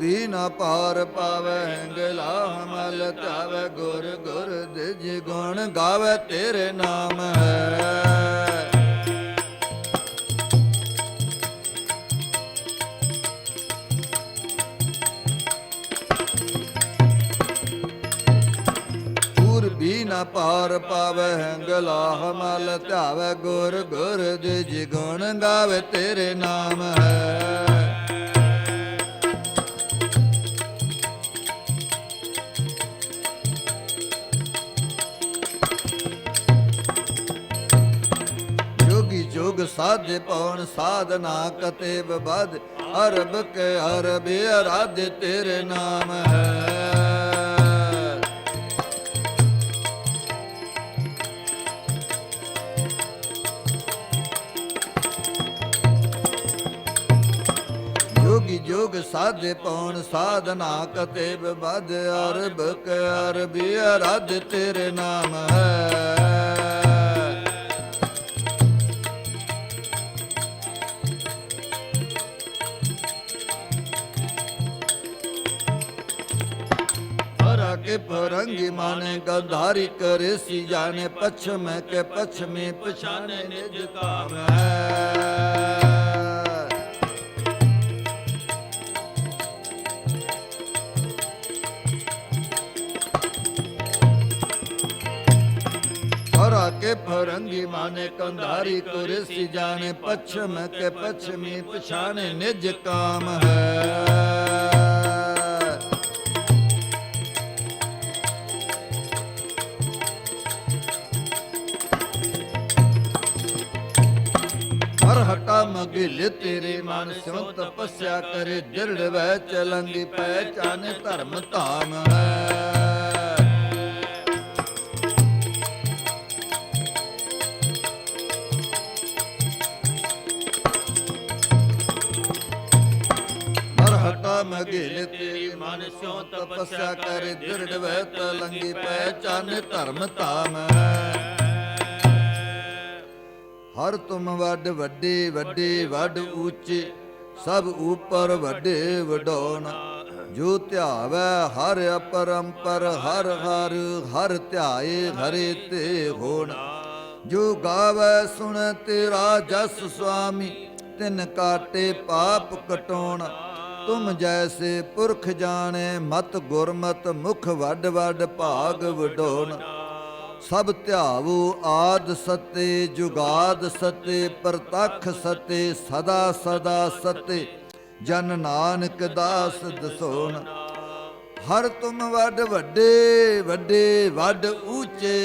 ਵੀ ਨਾ ਪਾਰ ਪਾਵੈ ਗਲਾ ਮਲ ਧਾਵੈ ਗੁਰ ਗੁਰ ਦਿਜ ਗੁਣ ਗਾਵੈ ਤੇਰੇ ਨਾਮ ਹੈ ਵੀ ਨਾ ਪਾਰ ਪਾਵੈ ਗਲਾਹ ਮਲ ਧਾਵੈ ਗੁਰ ਗੁਰ ਦਿਜ ਗੁਣ ਗਾਵੈ ਤੇਰੇ ਨਾਮ ਹੈ ਜੁਗ ਸਾਧੇ ਪਉਣ ਸਾਧਨਾ ਕਤੇ ਬਦ ਅਰਬ ਕੇ ਅਰਬ ਅਰਾਧੇ ਤੇਰੇ ਨਾਮ ਹੈ ਜੋਗੀ ਜੋਗ ਸਾਧੇ ਪਉਣ ਸਾਧਨਾ ਕਤੇ ਬਦ ਅਰਬ ਕੇ ਅਰਬ ਅਰਾਧੇ ਤੇਰੇ ਨਾਮ ਹੈ के फरंगी माने गंधारी करे सी जाने पश्चिम के पश्चिमी पछाने निज काम है हरा के फरंगी माने कंधारी करे सी जाने पश्चिम के पश्चिमी पछाने निज काम है हटा मगिल तेरे मन स्यों तपस्या करे दृढ़ वह चलंगी पहचान धर्म धाम है हटा मगिल तेरे मन स्यों तपस्या करे दृढ़ वह चलंगी पहचान धर्म धाम है ਹਰ ਤੁਮ ਵੱਡ ਵੱਡੇ ਵੱਡੇ ਵੱਡ ਉੱਚੇ ਸਭ ਉਪਰ ਵੱਡੇ ਵਡਾਉਣ ਜੋ ਧਿਆਵੈ ਹਰ ਅਪਰੰਪਰ ਹਰ ਹਰ ਹਰ ਧਿਆਏ ਹਰੇ ਤੇ ਹੋਣ ਜੋ ਗਾਵੈ ਸੁਣ ਤੇਰਾ ਜਸ ਸੁਆਮੀ ਤਿਨ ਕਾਟੇ ਪਾਪ ਕਟਾਉਣ ਤੁਮ ਜੈਸੇ ਪੁਰਖ ਜਾਣੇ ਮਤ ਗੁਰਮਤ ਮੁਖ ਵੱਡ ਵੱਡ ਭਾਗ ਵਡਾਉਣ ਸਭ ਧਿਆਵੋ ਆਦ ਸਤੇ ਜੁਗਾਦ ਸਤੇ ਪ੍ਰਤੱਖ ਸਤੇ ਸਦਾ ਸਦਾ ਸਤੇ ਜਨ ਨਾਨਕ ਦਾਸ ਦਸੋਣ ਹਰ ਤੁਮ ਵੱਡ ਵੱਡੇ ਵੱਡੇ ਵੱਡ ਉੱਚੇ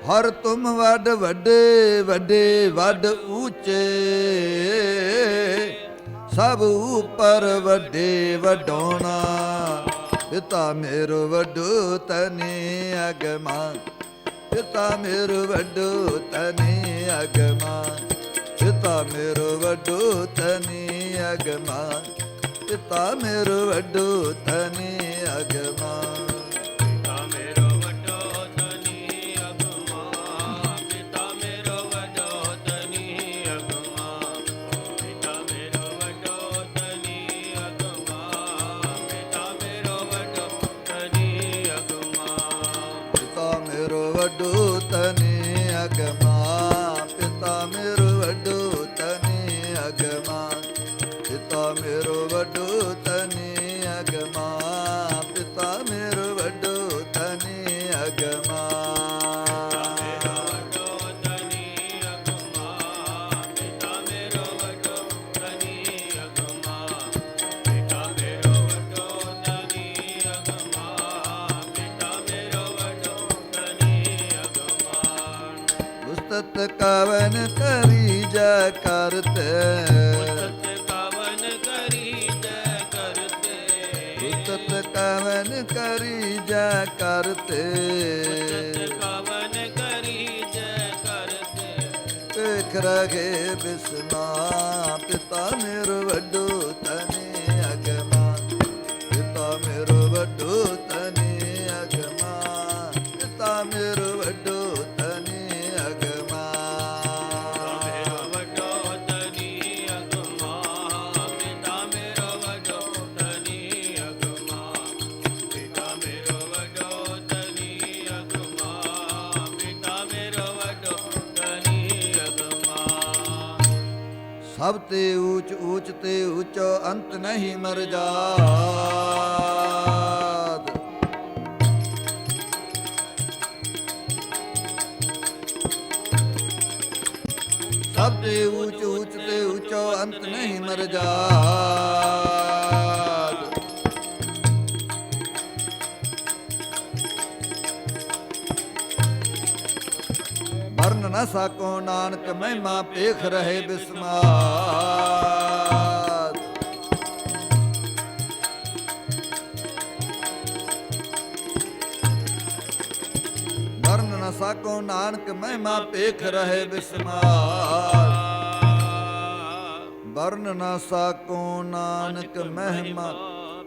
ਹਰ ਤੁਮ ਵੱਡ ਵੱਡੇ ਵੱਡੇ ਵੱਡ ਉੱਚੇ ਸਭ ਉਪਰ ਵੱਡੇ ਵਡਾਉਣਾ ਪਿਤਾ ਮੇਰੋ ਵੱਡੋ ਤਨੇ ਅਗਮਾ ਪਿਤਾ ਮੇਰੋ ਵੱਡੋ ਤਨੇ ਅਗਮਾ ਪਿਤਾ ਮੇਰੋ ਵੱਡੋ ਤਨੇ ਅਗਮਾ ਪਿਤਾ ਮੇਰੋ ਵੱਡੋ ਤਨੇ ਅਗਮਾ ਵੱਡੋ ਤਨੇ ਅਗਮਾ ਪਿਤਾ ਮੇਰੋ ਵੱਡੋ ਤਨੇ ਅਗਮਾ ਪਿਤਾ ਮੇਰੋ ਵੱਡੋ ਤਨੇ ਅਗਮਾ ਪਿਤਾ ਮੇਰੋ ਵੱਡੋ ਤਨੇ ਅਗਮਾ ਉਸਤਤ ਕਵਨ ਕਰੀ ਜੈ ਕਰਤੇ ਉਸਤਤ ਕਵਨ ਕਰੀ ਜੈ ਕਰਤੇ ਉਸਤਤ ਕਵਨ ਕਰੀ ਜੈ ਕਰਤੇ ਉਸਤਤ ਕਵਨ ਕਰੀ ਜੈ ਕਰਤੇ ਵੇਖ ਰਗੇ ਬਿਸਮਾ ਪਿਤਾ ਮੇਰੋ ਵੱਡੋ ਤਨੇ ਅਗਮਾ ਪਿਤਾ ਮੇਰੋ ਵੱਡੋ ਤਨੇ ਅਗਮਾ ਪਿਤਾ ਮੇਰੋ ਵੱਡੋ ਤਨੇ ਅਗਮਾ ਮੇਰਾ ਵੱਡੋ ਤਨੀ ਅਗਮਾ ਪਿਤਾ ਮੇਰਾ ਵੱਡੋ ਤਨੀ ਅਗਮਾ ਪਿਤਾ ਮੇਰਾ ਵੱਡੋ ਤਨੀ ਅਗਮਾ ਪਿਤਾ ਮੇਰਾ ਵੱਡੋ ਤਨੀ ਅਗਮਾ ਸਭ ਤੇ ਊਚ ਊਚ ਤੇ ਊਚੋ ਅੰਤ ਨਹੀਂ ਮਰ ਜਾਤ ਸਭ ਤੇ ਊਚ ਊਚ ਤੇ ਊਚੋ ਅੰਤ ਨਹੀਂ ਮਰ ਜਾਤ ਵਰਨ ਨ ਸਾਕੋ ਨਾਨਕ ਮਹਿਮਾ ਪੇਖ ਰਹੇ ਬਿਸਮਾਤ ਵਰਨ ਨ ਸਾਕੋ ਨਾਨਕ ਮਹਿਮਾ ਪੇਖ ਰਹੇ ਬਿਸਮਾਤ ਵਰਨ ਨ ਸਾਕੋ ਨਾਨਕ ਮਹਿਮਾ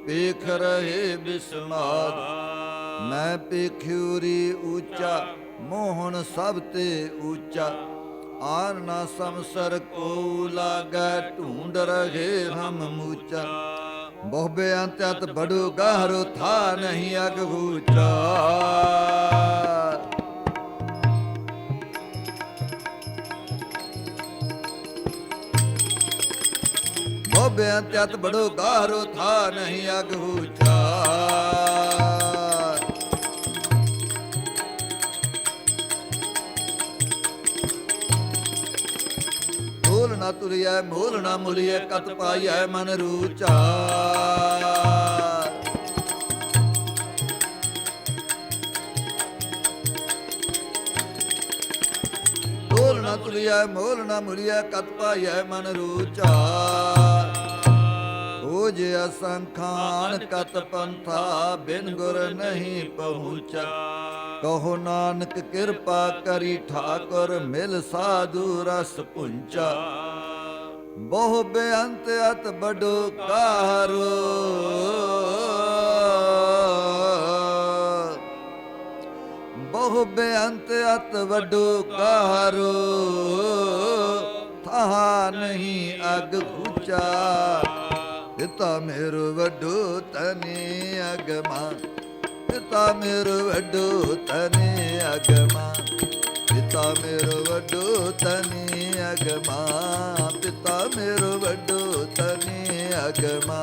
ਪੇਖ ਰਹੇ ਬਿਸਮਾਤ ਮੈਂ ਪੇਖਿਉਰੀ ਊਚਾ ਮੋਹਨ ਸਭ ਤੇ ਊਚਾ ਆਨ ਨਾ ਸਮਸਰ ਕੋ ਲਾਗੈ ਢੂੰਡ ਰਹੇ ਹਮ ਮੂਚਾ ਬਹੁ ਬੇਅੰਤਿਤ ਬੜੂ ਗਹਿਰੋ ਥਾ ਨਹੀਂ ਅਗ ਹੂਚਾ ਬਹੁ ਬੇਅੰਤਿਤ ਬੜੂ ਗਹਿਰੋ ਥਾ ਨਹੀਂ ਅਗ ਹੂਚਾ ਮੂਲ ਨਾ ਤੁਰਿਐ ਮੂਲ ਨਾ ਮੁਲੀਐ ਕਤ ਪਾਈਐ ਮਨ ਰੂਚਾ ਮੂਲ ਨਾ ਤੁਰਿਐ ਮੂਲ ਨਾ ਮੁਲੀਐ ਕਤ ਪਾਈਐ ਮਨ ਰੂਚਾ ਹੋ ਜੇ ਅਸੰਖਾਨ ਕਤ ਪੰਥਾ ਬਿਨ ਗੁਰ ਨਹੀਂ ਪਹੁੰਚਾ ਕਹੋ ਨਾਨਕ ਕਿਰਪਾ ਕਰੀ ਠਾਕੁਰ ਮਿਲ ਸਾਧੂ ਰਸ ਪੁੰਚਾ ਬਹੁ ਬੇਅੰਤ ਅਤ ਬਡੋ ਕਾਹਰੋ ਬਹੁ ਬੇਅੰਤ ਅਤ ਵੱਡੋ ਕਾਹਰੋ ਥਾ ਨਹੀਂ ਅਗ ਗੁਚਾ ਪਿਤਾ ਮੇਰੋ ਵੱਡੋ ਤਨੇ ਅਗਮਾ ਪਿਤਾ ਮੇਰੋ ਵੱਡੋ ਤਨੇ ਅਗਮਾ ਪਿਤਾ ਮੇਰੋ ਵੱਡੋ ਤਨੇ ਅਗਮਾ ਪਿਤਾ ਮੇਰੋ ਵੱਡੋ ਤਨੇ ਅਗਮਾ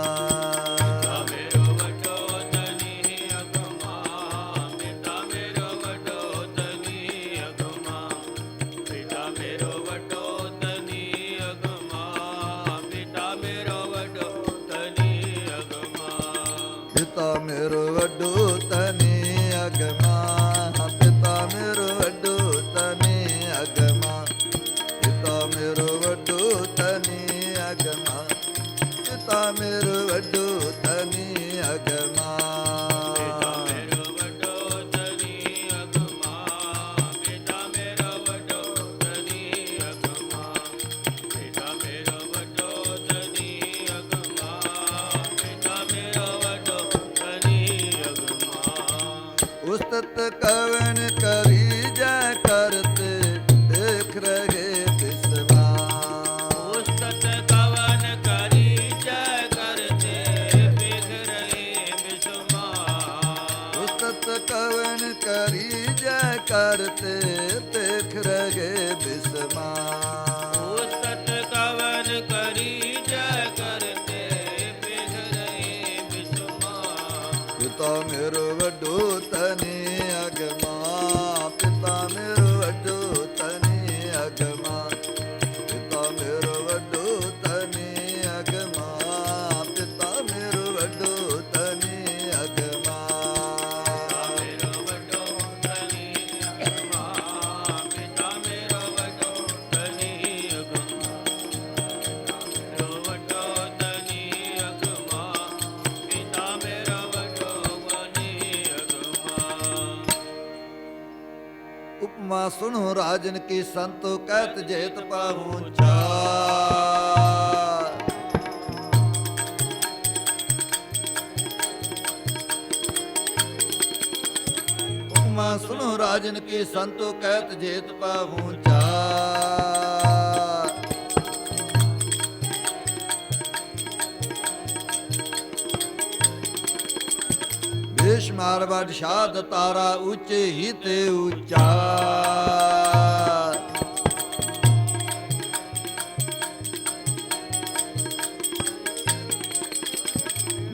ਮੇਰੋ ਵੱਡੋ ਤਨੀ ਅਗਮਾ ਪਿਤਾ ਮੇਰੋ ਵੱਡੋ ਤਨੀ ਅਗਮਾ ਪਿਤਾ ਮੇਰੋ ਵੱਡੋ ਤਨੀ ਅਗਮਾ ਪਿਤਾ ਮੇਰੋ ਵੱਡੋ ਤਨੀ ਅਗਮਾ ਪਿਤਾ ਮੇਰੋ ਵੱਡੋ ਤਨੇ ਅਗਮਾ ਪਿਤਾ ਮੇਰੋ ਵੱਡੋ ਤਨੇ ਅਗਮਾ ਪਿਤਾ ਮੇਰੋ ਵੱਡੋ ਤਨੇ ਅਗਮਾ ਪਿਤਾ ਮੇਰੋ ਵੱਡੋ ਤਨੇ ਅਗਮਾ ਪਿਤਾ ਮੇਰੋ ਵੱਡੋ ਤਨੀ ਅਗਮਾ ਪਿਤਾ ਮੇਰੋ ਵੱਡੋ ਤਨੀ ਅਗਮਾ ਪਿਤਾ ਮੇਰੋ ਵੱਡੋ ਤਨੀ ਅਗਮਾ ਪਿਤਾ ਮੇਰੋ ਵੱਡੋ ਤਨੀ ਅਗਮਾ ਉਸਤਤ ਕਵਨ ਕਰੀ ਜੈ ਕਰਤੇ ਦੇਖ ਰਹੇ ਬਿਸਮਾ ਉਸਤਤ ਕਵਨ ਕਰੀ ਜੈ ਕਰਤੇ ਵੇਖ ਰਹੇ ਬਿਸਮਾ ਉਸਤਤ ਕਵਨ ਕਰੀ ਜੈ ਕਰਤੇ ਦੇਖ ਰਹੇ ਬਿਸਮਾ ਉਸਤਤ ਕਵਨ ਕਰੀ ਜੈ ਕਰਤੇ ਵੇਖ ਰਹੇ ਬਿਸਮਾ ਪਿਤਾ ਮੇਰੋ ਵੱਡੋ ਤਨੇ ਅਗਮਾ ਪਿਤਾ ਮੇਰੋ ਵੱਡੋ ਤਨੇ ਅਗਮਾ ਪਿਤਾ ਮੇਰੋ ਵੱਡੋ ਤਨੇ ਅਗਮਾ ਪਿਤਾ ਮੇਰੋ ਵੱਡੋ ਤਨੇ ਅਗਮਾ ਮੇਰੋ ਵੱਡੋ ਤਨੀ ਅਗਮਾ ਪਿਤਾ ਮੇਰੋ सुनो राजन की संतो कहत जेत पाहूं चार। हुक्मा सुनो राजन की संतो कहत जेत पाहूं चार। देश मारवाड़ शाद तारा ऊंचे ही ते ऊंचा।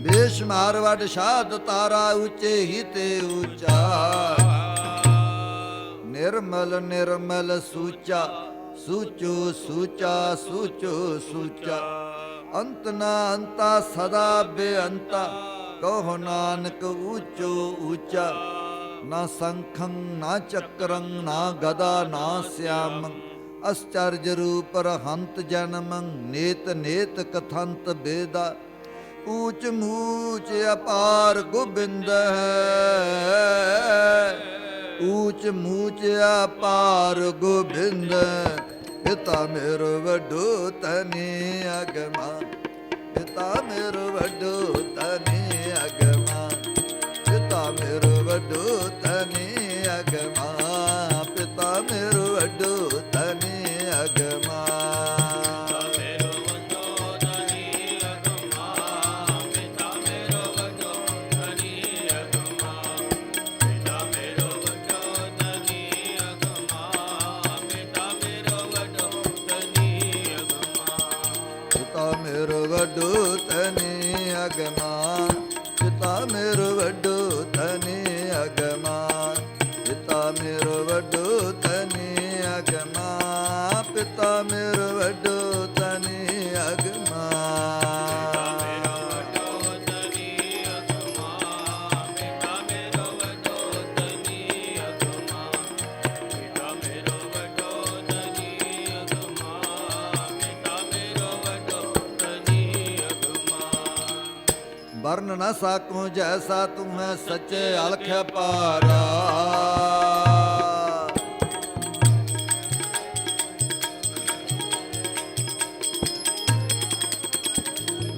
देश मारवाड़ शाद तारा ऊंचे ही ते ऊंचा। निर्मल निर्मल सूचा सूचो सूचा सूचो सूचा। अंत ना अंता सदा बेअंता कहो नानक ऊंचो ऊंचा। ना शंखं ना चक्रं ना गदा ना श्यामं आश्चर्य रूप हंत जन्मं नेत नेत कथंत बेदा। ऊंच मूच अपार गोबिंद है। ऊंच मूच अपार गोबिंद पिता मेरो वड्डो तने अगमा। पिता मेरो वड्डो तने अगमा। पिता मेरो वड्डो तने अगमा। पिता मेरो वड्डो तने अगमा। वड्डो तने अगमा। पिता मेरो वड्डो तने अगमा। पिता मेरो वड्डो तने अगमा। पिता मेरो वड्डो तने अगमा। वर्ण न साकूं जैसा तू है सच्चे अलख पारा।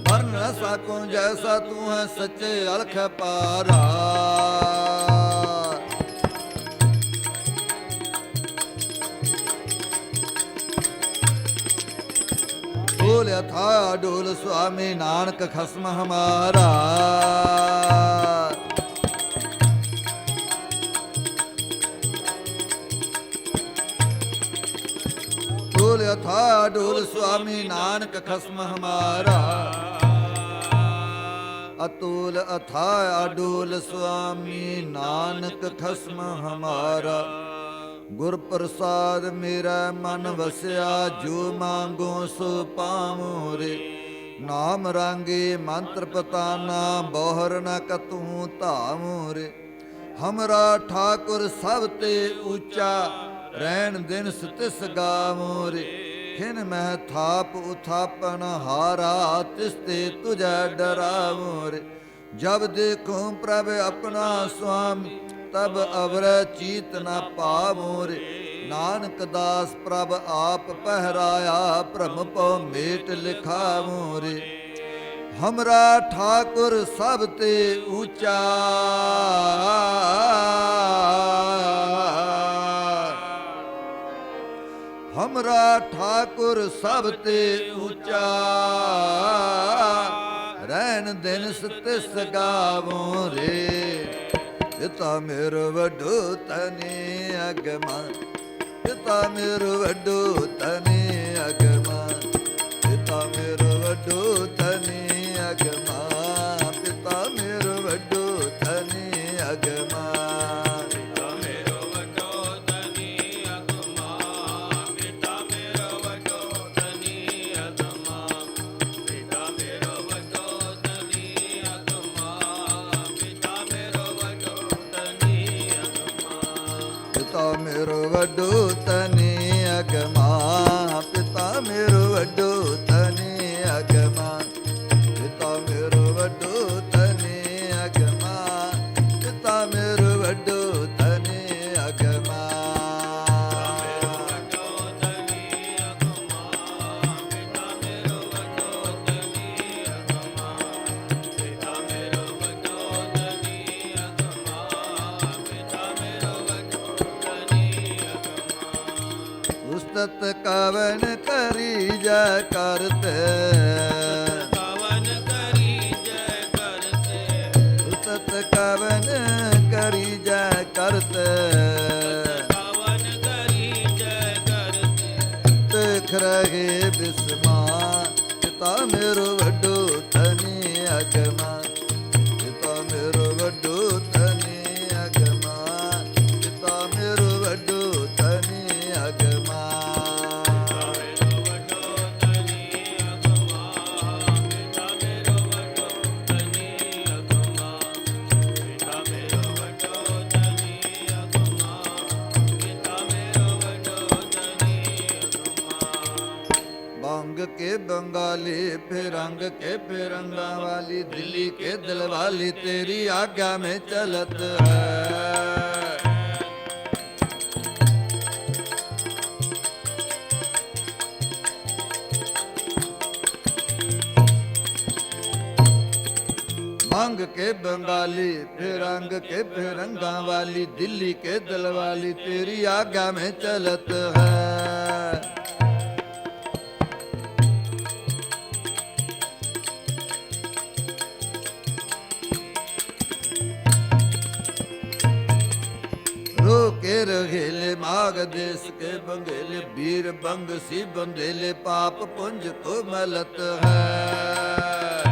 वर्ण न साकूं जैसा तू है सच्चे अलख पारा। डोल था डोल स्वामी नानक खस्म हमारा। डोल था डोल स्वामी नानक खस्म हमारा। अतुल अथा अडोल स्वामी नानक खस्म हमारा। गुर प्रसाद मेरा मन वसिया जो मांगो सो पावो रे। नाम रांगे मंत्र पताना बोहर न कतू धामो रे। हमरा ठाकुर सब ते ऊंचा रैन दिन तिस गावो रे। खिन मह थाप उथापन हारा तिसते तुझे डरावो रे। जब देखो प्रभ अपना स्वामी तब अवर चीत न पावो रे। नानक दास प्रभ आप पहराया भ्रम पौ मेट लिखावो रे। हमरा ठाकुर सब ते ऊंचा। हमरा ठाकुर सब ते ऊंचा। रैन दिन तिस गावो रे। पिता मेरो वड्डो तने अगमा। पिता मेरो वड्डो तने अगमा। पिता मेरो वड्डो तने अगमा। पिता मेरो वड्डो तने अगमा। पिता मेरो वड्डो तने अगमा। पिता मेरो वड्डो तने अगमा। पिता मेरो वड्डो तने अगमा। पिता मेरो वड्डो पिता मेरो वड्डो तने अगमा। पिता मेरो वड्डो तने अगमा। पिता मेरो वड्डो तने अगमा। पिता मेरो वड्डो तने अगमा। ਉਸਤਤ ਕਵਨ ਕਰੀ ਜੈ ਕਰਤੇ ਕਵਨ ਕਰੀ ਜੈ ਕਰਤੇ ਉਸਤਤ ਕਵਨ ਕਰੀ ਜੈ ਕਰਤੇ ਕਵਨ ਕਰੀ ਜੈ ਕਰਤੇ ਦੇਖ ਰਹੇ ਬਿਸਮਾ ਪਿਤਾ ਮੇਰੋ ਵੱਡੋ ਧਨੀ ਅਗਮਾ ਪਿਤਾ ਮੇਰੋ ਵੱਡੋ ਧਨੀ ਅਗਮਾ ਪਿਤਾ ਮੇਰੋ ਵੱਡੋ ਧਨੀ ਅਗਮਾ ਮੇਰੋ ਵੱਡੋ ਧਨੀ ਅਗਮਾ ਪਿਤਾ ਮੇਰੋ ਵੱਡੋ ਧਨੀ ਅਗਮਾ ਪਿਤਾ ਮੇਰੋ ਵੱਡੋ ਧਨੀ ਅਗਮਾ ਪਿਤਾ ਮੇਰੋ ਵੱਡੋ ਧਨੀ ਅਗਮਾ बंग के बंगाली फिर रंग के फिरंगा वाली दिल्ली के दिल वाली तेरी आज्ञा में चलत है बंग के बंगाली फिर रंग के फिरंगा वाली दिल्ली के दिल वाली तेरी आज्ञा में चलत है रोके रहेले माग देश के बंगेले वीर बंग सी बंदेले पाप पुंज को मलत है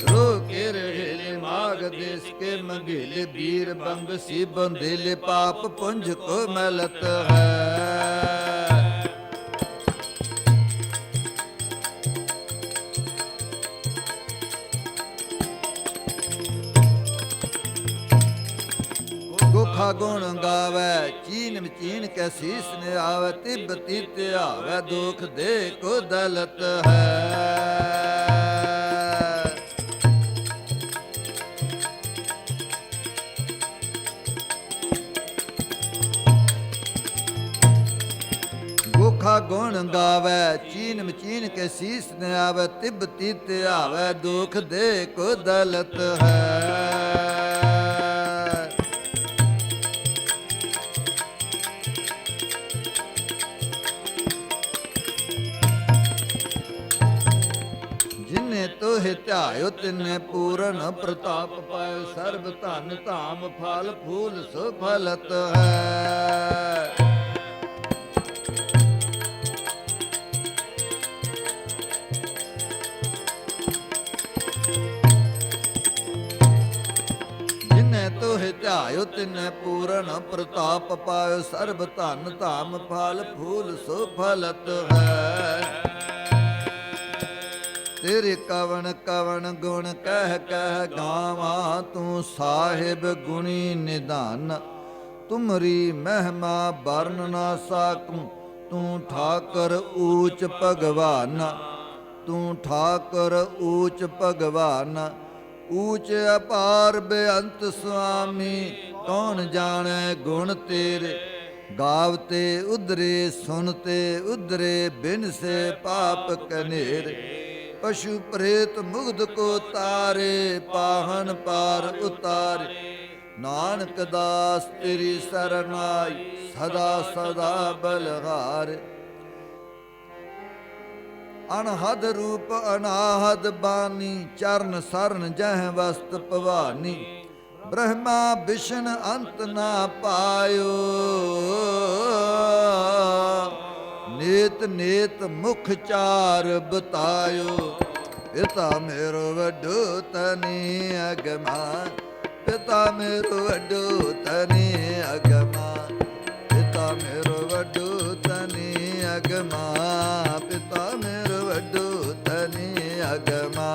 रोके रहेले माग देश के मंगेले वीर बंग सी बंदेले पाप पुंज को मलत है गोखा गुण गावै चीन मचीन कै शीस ने आवे तिब्बती ते आवे दुख दे को दलत है गोखा गुण गावै चीन मचीन के शीस ने आवे तिब्बती ते आवे दुख दे को दलत है ਤੋਹਿ ਧਿਆਇਓ ਤਿਨੈ ਪੂਰਨ ਪ੍ਰਤਾਪ ਪਾਇਓ ਸਰਬ ਧਨ ਧਾਮ ਫਲ ਫੂਲ ਸੁਫਲਤ ਹੈ ਜਿਨੈ ਤੋਹਿ ਧਿਆਇਓ ਤਿਨੈ ਪੂਰਨ ਪ੍ਰਤਾਪ ਪਾਇਓ ਸਰਬ ਧਨ ਧਾਮ ਫਲ ਫੂਲ ਸੁਫਲਤ ਹੈ ਤੇਰੇ ਕਵਣ ਕਵਣ ਗੁਣ ਕਹਿ ਕਹਿ ਗਾਵਾਂ ਤੂੰ ਸਾਹਿਬ ਗੁਣੀ ਨਿਧਾਨ ਤੁਮਰੀ ਮਹਿਮਾ ਵਰਨ ਨਾ ਸਾਕੂੰ ਤੂੰ ਠਾਕਰ ਊਚ ਭਗਵਾਨ ਤੂੰ ਠਾਕਰ ਊਚ ਭਗਵਾਨ ਊਚ ਅਪਾਰ ਬੇਅੰਤ ਸੁਆਮੀ ਕੌਣ ਜਾਣੈ ਗੁਣ ਤੇਰੇ ਗਾਵਤੇ ਉਧਰੇ ਸੁਨਤੇ ਉਧਰੇ ਬਿਨ ਸੇ ਪਾਪ ਕਨੇਰ पशु प्रेत मुग्ध को तारे पाहन पार उतारे नानक दास तेरी शरणाई सदा सदा बलहार अनहद रूप अनाहद बानी चरण सरन जह वस्त भवानी ब्रह्मा विष्णु अंत ना पायो नेत नेत मुख चार बतायो पिता मेरो वड्डो तनी अगमा पिता मेरो वड्डो तनी अगमा पिता मेरो वड्डो तनी अगमा पिता मेरो वड्डो तनी अगमा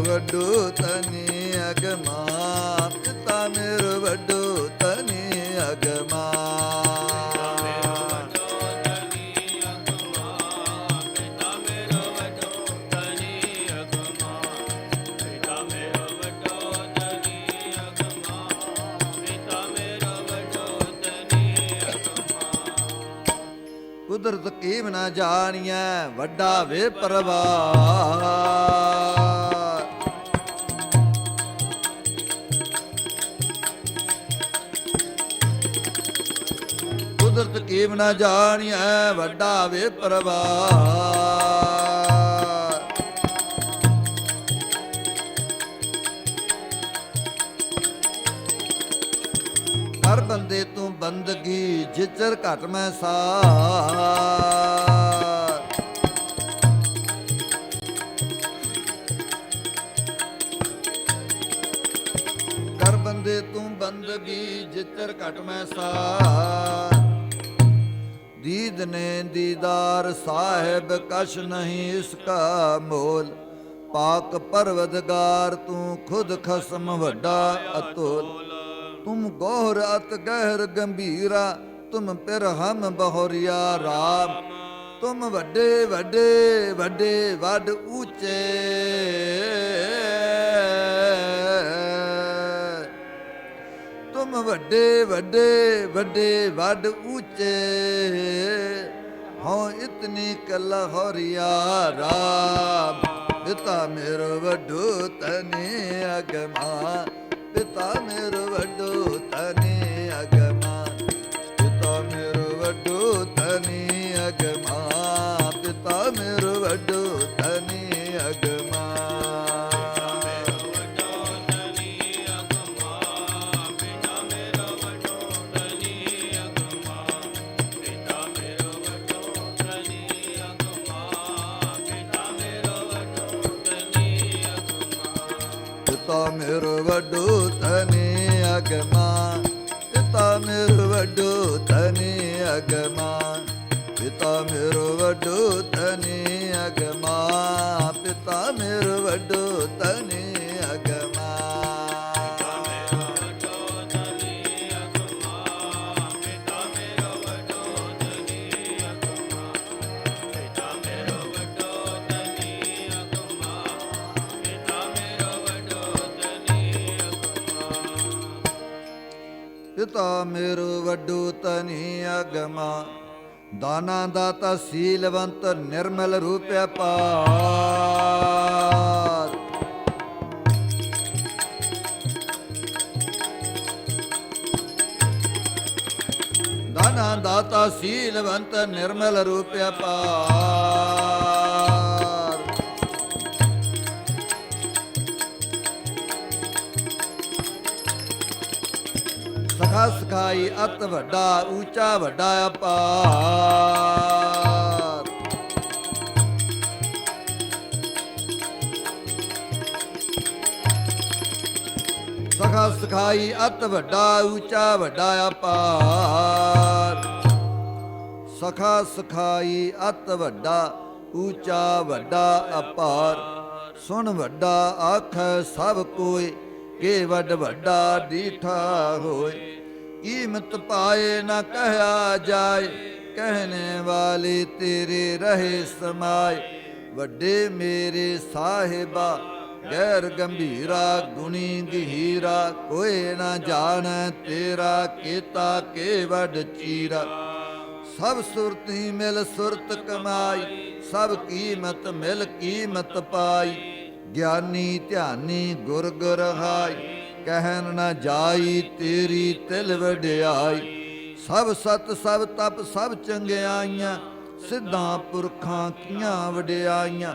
ਵੱਡੋ ਕੁਦਰਤ ਕੀਮ ਨਾ ਜਾਣੀਐ ਵੱਡਾ ਵੇ ਪਰਵਾਰ। ਕੁਦਰਤ ਕੀਮ ਨਾ ਜਾਣੀਐ ਵੱਡਾ ਵੇ ਪਰਵਾਰ। ਹਰ ਬੰਦੇ ਤੂੰ ਬੰਦਗੀ ਜਿਚਰ ਘਟ ਮੈਂ ਸਾਰ। ਕਰ ਬੰਦੇ ਤੂੰ ਬੰਦਗੀ ਜਿਚਰ ਘਟ ਮੈਂ ਸਾਰ। ਦੀਦ ਨੇ ਦੀਦਾਰ ਸਾਹਿਬ ਕਛ ਨਹੀਂ ਇਸਕਾ ਮੋਲ। ਪਾਕ ਪਰਵਦਗਾਰ ਤੂੰ ਖੁਦ ਖਸਮ ਵੱਡਾ ਅਤੁਲ। तुम गौर अत गहर गंभीरा तुम पिर हम बहुरिया राम। तुम वड्डे वड्डे वड्डे वड ऊंचे तुम वड्डे वड्डे वड्डे वड ऊंचे हों इतनी कला होरिया राम। पिता मेरो वड्डो तने अगमा पिता मेरो वड्डो तने अगमा। पिता मेरो वड्डो तने अगमा पिता मेरो वड्डो तने अगमा। पिता मेरो वड्डो तने अगमा पिता मेरो वड्डो तने अगमा। पिता मेरो वड्डो तने अगमा पिता मेरो वड्डो तने अगमा। पिता मेरो वड्डो तनि अगमा। दाना दाता सीलवंत निर्मल रूप अपार। दाना दाता सीलवंत निर्मल रूप अपार। सखा सखाई अत वड्डा ऊंचा वड्डा अपार। सखा सखाई अत वड्डा ऊंचा वड्डा अपार। सखा सखाई अत वड्डा ऊंचा वड्डा अपार। सुन वड्डा आखै सब कोई के वड वड्डा डीठा होए। कीमत पाए न कहया जाए कहने वाले तेरे रहे समाए। वड्डे मेरे साहिबा गैर गंभीरा गुणी गहीरा। कोई न जान तेरा केता के वड चीरा। सब सुरती मिल सुरत कमाई सब कीमत मिल कीमत पाई। ज्ञानी ध्यानी गुर गुर हाय कहन न जाई तेरी तिल वड्याई। सब सत सब तप सब चंगियाइयां सिद्धां पुरखां कीਆਂ वड्याइयां।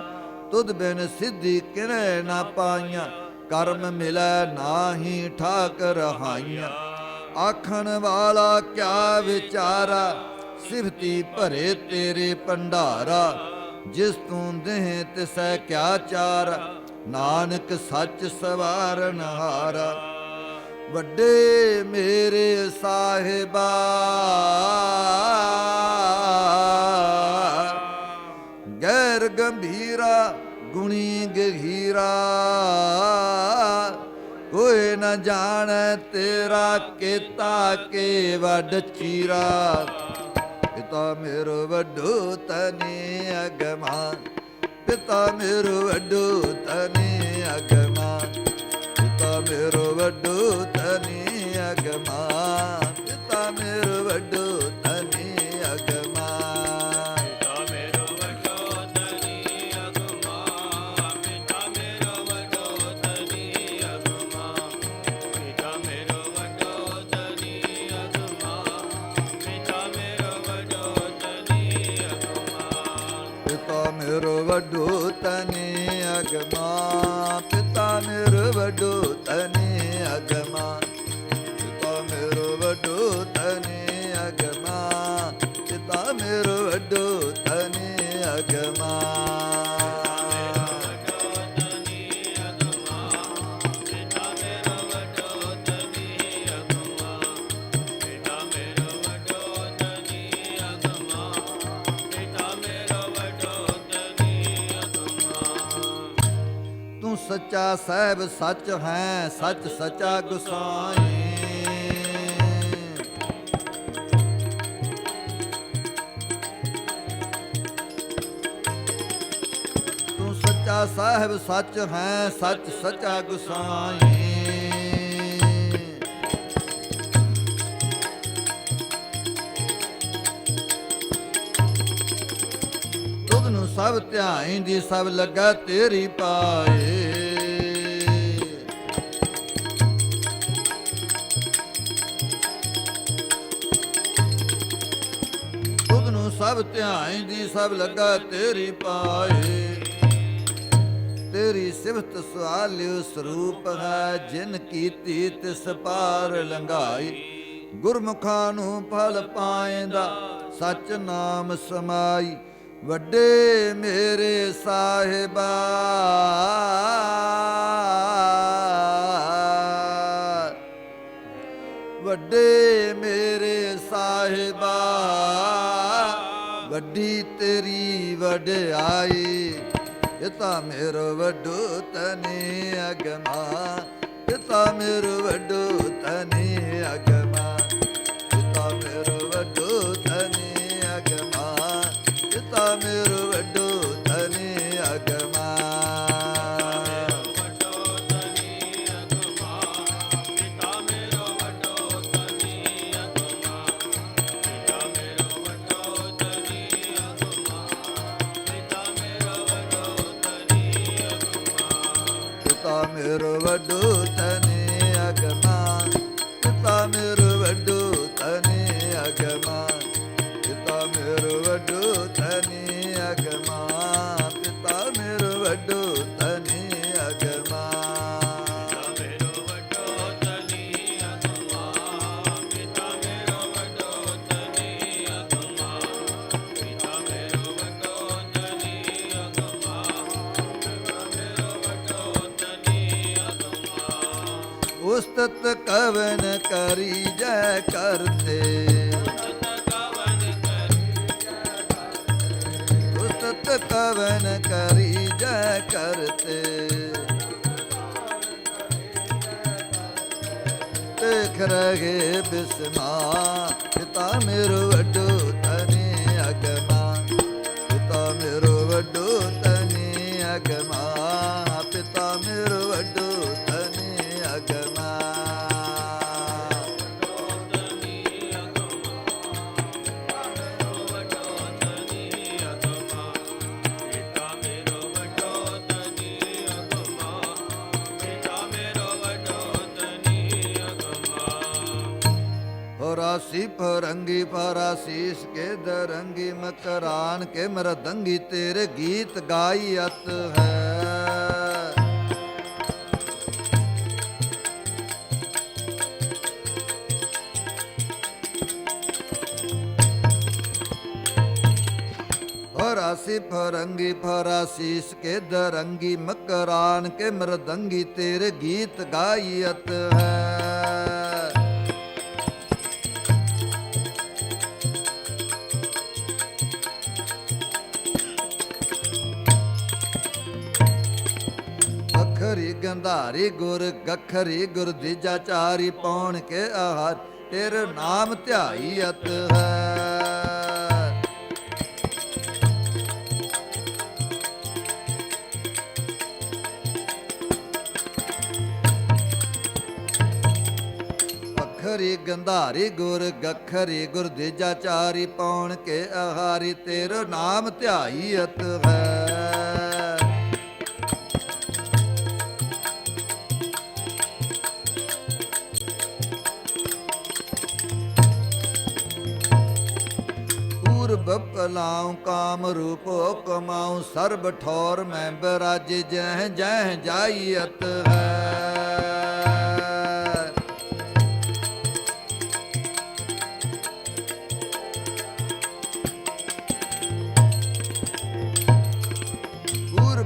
तुद बिन सिद्धि किने ना पाइयां कर्म मिलै नाही ठाक रहाइयां। आखण वाला क्या विचारा सिफती भरे तेरे भंडारा। जिस तू देह तिसै क्या चार नानक सच सवारन हारा। ਵੱਡੇ ਮੇਰੇ ਸਾਹਿਬਾ ਗੈਰ ਗੰਭੀਰਾ ਗੁਣੀ ਗਹੀਰਾ। ਕੋਈ ਨਾ ਜਾਣੈ ਤੇਰਾ ਕੀਤਾ ਕੇ ਵੱਡ ਚੀਰਾ। ਪਿਤਾ ਮੇਰੋ ਵੱਡੋ ਤਨੇ ਅਗਮਾ ਪਿਤਾ ਮੇਰੋ ਵੱਡੋ ਤਨੇ ਅਗਮਾ पिता मेरो वड्डो तनि अगमा पिता मेरो वड्डो तनि अगमा। ਸੱਚਾ ਸਾਹਿਬ ਸੱਚ ਹੈ, ਸੱਚ ਸੱਚਾ ਗੁਸਾਈ। ਤੂੰ ਸੱਚਾ ਸਾਹਿਬ ਸੱਚ ਹੈ, ਸੱਚ ਸੱਚਾ ਗੁਸਾਈ। ਤੁਧ ਨੂੰ ਸਭ ਧਿਆਈਂਦੀ, ਸਭ ਲੱਗਾ ਤੇਰੀ ਪਾਏ। ਤੁਧ ਨੂੰ ਸਭ ਧਿਆਈਂਦੀ, ਸਭ ਲੱਗਾ ਤੇਰੀ ਪਾਏ। ਤੇਰੀ ਸਿਫਤ ਸੁਆਲਿਓ ਸਰੂਪ ਹੈ, ਜਿਨ ਕੀਤੀ ਤਿਸ ਪਾਰ ਲੰਘਾਈ। ਗੁਰਮੁਖਾਂ ਨੂੰ ਫਲ ਪਾਏਂਦਾ, ਸੱਚ ਨਾਮ ਸਮਾਈ। ਵੱਡੇ ਮੇਰੇ ਸਾਹਿਬਾ ਵੱਡੇ ਮੇਰੇ ਸਾਹਿਬਾ, ਵੱਡੀ ਤੇਰੀ ਵਡਿਆਈ। ਪਿਤਾ ਮੇਰੋ ਵੱਡੋ ਤਨੇ ਅਗਮਾ, ਪਿਤਾ ਮੇਰੋ ਵੱਡੋ ਤਨੇ ਅਗਮਾ, ਪਿਤਾ ਮੇਰੋ ਵੱਡੋ ਤਨੇ ਅਗਮਾ, ਪਿਤਾ ਮੇਰੋ ਵੱਡੋ ਤਨੇ ਅਗਮਾ। ਪਿਤਾ ਮੇਰੋ ਵੱਡੋ ਤਨੇ ਅਗਮਾ, ਪਿਤਾ ਮੇਰੋ ਵੱਡੋ ਤਨੇ ਅਗਮਾ, ਪਿਤਾ ਮੇਰੋ ਵੱਡੋ ਤਨੇ ਅਗਮਾ, ਪਿਤਾ ਮੇਰੋ ਵੱਡੋ ਤਨੇ ਅਗਮਾ। ਉਸਤਤ ਕਵਨ ਕਰੀ ਜੈ ਕਰਤੇ, ਉਸਤਤ ਕਵਨ ਕਰੀ ਜੈ ਕਰਤੇ। ਦੇਖ ਰਹੇ ਬਿਸਮਾ, ਪਿਤਾ ਮੇਰੋ ਵੱਡੋ ਤਨੇ ਅਗਮਾ, ਪਿਤਾ ਮੇਰੋ ਵੱਡੋ ਤਨੇ ਅਗਮਾ, ਪਿਤਾ ਮੇਰੋ ਵੱਡੋ ਤਨੇ ਅਗਮਾ। फरासी फरंगी फरासीस के दरंगी, मकरान के मृदंगी, तेरे गीत गायत है। फरासी फरंगी फरासीस के दरंगी, मकरान के मृदंगी, तेरे गीत गायत है। ਗਖਰੀ ਗੰਧਾਰੀ ਗੁਰ ਗਖਰੀ ਗੁਰ ਦੀਜਾ ਚਾਰੀ, ਪੌਣ ਕੇ ਆਹਾਰ ਤੇਰੇ ਨਾਮ ਧਿਆਈਅਤ ਹੈ। ਗਖਰੀ ਗੰਧਾਰੀ ਗੁਰ ਗਖਰੀ ਗੁਰ ਦੀਜਾ ਚਾਰੀ, ਪੌਣ ਕੇ ਆਹਾਰੀ ਤੇਰੇ ਨਾਮ ਧਿਆਈਅਤ ਹੈ। बपलाऊं काम रूपो कमाऊं, सर्ब ठौर में बराज जह जह जाइयत है।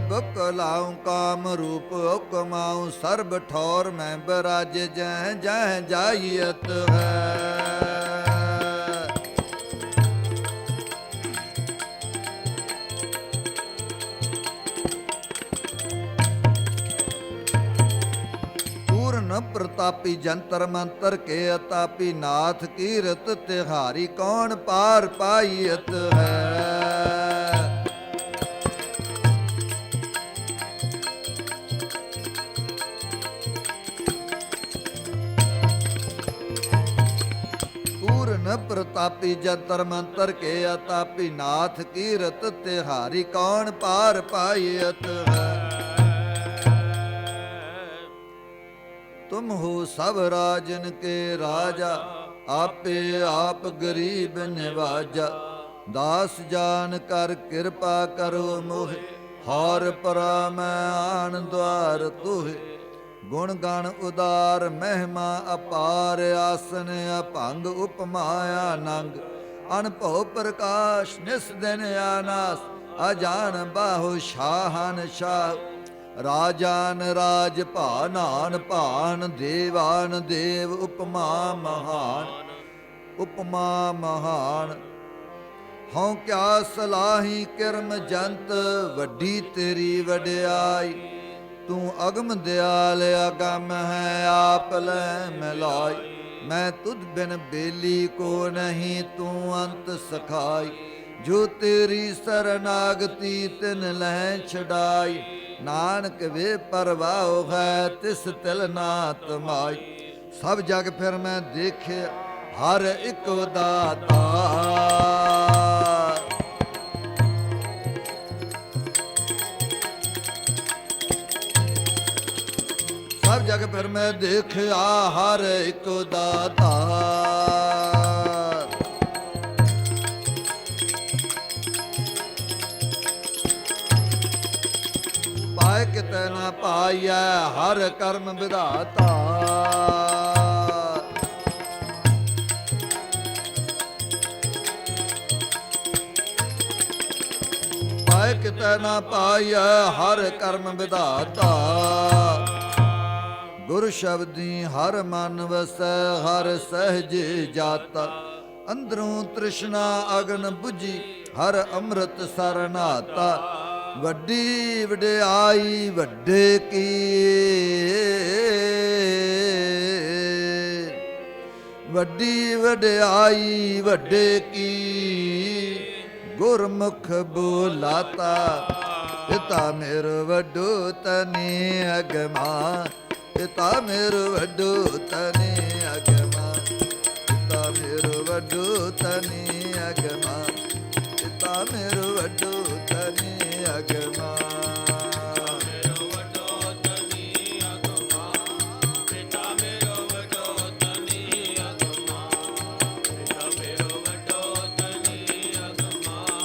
बपलाऊं काम रूप कमाऊं, सर्ब ठौर में बराज जह जह जाइयत है। ਪ੍ਰਤਾਪੀ ਜੰਤਰ ਮੰਤਰ ਕੇ ਅਤਾਪੀ ਨਾਥ ਕੀਰਤ ਤਿਹਾਰੀ ਕੌਣ ਪਾਰ ਪਾਈਅਤ ਹੈ। ਪੂਰਨ ਪ੍ਰਤਾਪੀ ਜੰਤਰ ਮੰਤਰ ਕੇ ਅਤਾਪੀ ਨਾਥ ਕੀਰਤ ਤਿਹਾਰੀ ਕੌਣ ਪਾਰ ਪਾਈਅਤ ਹੈ। तुम हो सब राजन के राजा आपे आप गरीब निवाजा दास जान कर कृपा करो मोहे हर परा मैं आन द्वार तुहे गुण गण उदार महिमा अपार आसन अभंग उपमाया नंग अनभव प्रकाश निस दिन आनास अजान बाहु शाहन शाह ਰਾਜਾਨ ਰਾਜ ਭਾਨਾਨ ਭਾਨ ਦੇਵਾਨ ਦੇਵ ਉਪਮਾ ਮਹਾਨ ਹਉ ਕਿਆ ਸਲਾਹੀ ਕਿਰਮ ਜੰਤ ਵੱਡੀ ਤੇਰੀ ਵਡਿਆਈ ਤੂੰ ਅਗਮ ਦਿਆਲ ਅਗਮ ਹੈ ਆਪ ਲੈ ਮਿਲਾਈ ਮੈਂ ਤੁਧ ਬਿਨ ਬੇਲੀ ਕੋ ਨਹੀਂ ਤੂੰ ਅੰਤ ਸਖਾਈ ਜੋ ਤੇਰੀ ਸਰਨਾਗਤੀ ਤਿਨ ਲੈ ਛਡਾਈ ਨਾਨਕ ਵੇ ਪਰਵਾਹ ਹੈ ਤਿਸ ਤਿਲ ਨਾ ਤਮਾਈ ਸਭ ਜਗ ਫਿਰ ਮੈਂ ਦੇਖਿਆ ਹਰ ਇੱਕ ਦਾਤਾ ਸਭ ਜਗ ਫਿਰ ਮੈਂ ਦੇਖਿਆ ਹਰ ਇੱਕ ਦਾਤਾ ਪਾਇ ਕਿਤੈ ਨਾ ਪਾਈਐ ਹਰ ਕਰਮ ਵਿਧਾਤਾ ਪਾਇ ਕਿਤੈ ਨਾ ਪਾਈਐ ਹਰ ਕਰਮ ਵਿਧਾਤਾ ਗੁਰ ਸ਼ਬਦੀ ਹਰ ਮਨ ਵਸੈ ਹਰ ਸਹਿਜ ਜਾਤਾ ਅੰਦਰੋਂ ਤ੍ਰਿਸ਼ਨਾ ਅਗਨ ਬੁਝੀ ਹਰ ਅੰਮ੍ਰਿਤ ਸਰ ਨਾਤਾ ਵੱਡੀ ਵਡਿਆਈ ਵੱਡੇ ਕੀ ਵੱਡੀ ਵਡਿਆਈ ਵੱਡੇ ਕੀ ਗੁਰਮੁਖ ਬੋਲਾਤਾ ਪਿਤਾ ਮੇਰ ਵੱਡੋ ਤਨੇ ਅਗਮਾ ਪਿਤਾ ਮੇਰ ਵੱਡੋ ਤਨੇ ਅਗਮਾ ਪਿਤਾ ਮੇਰ ਵੱਡੋ ਤਨੇ ਅਗਮਾ ਪਿਤਾ ਮੇਰ ਵੱਡੋ ਤਨੇ ਅਗਮਾ ਮੇਰੋ ਵੱਡੋ ਤਨੀ ਅਗਮਾ ਪਿਤਾ ਮੇਰੋ ਵੱਡੋ ਤਨੀ ਅਗਮਾ ਪਿਤਾ ਮੇਰੋ ਵੱਡੋ ਤਨੀ ਅਗਮਾ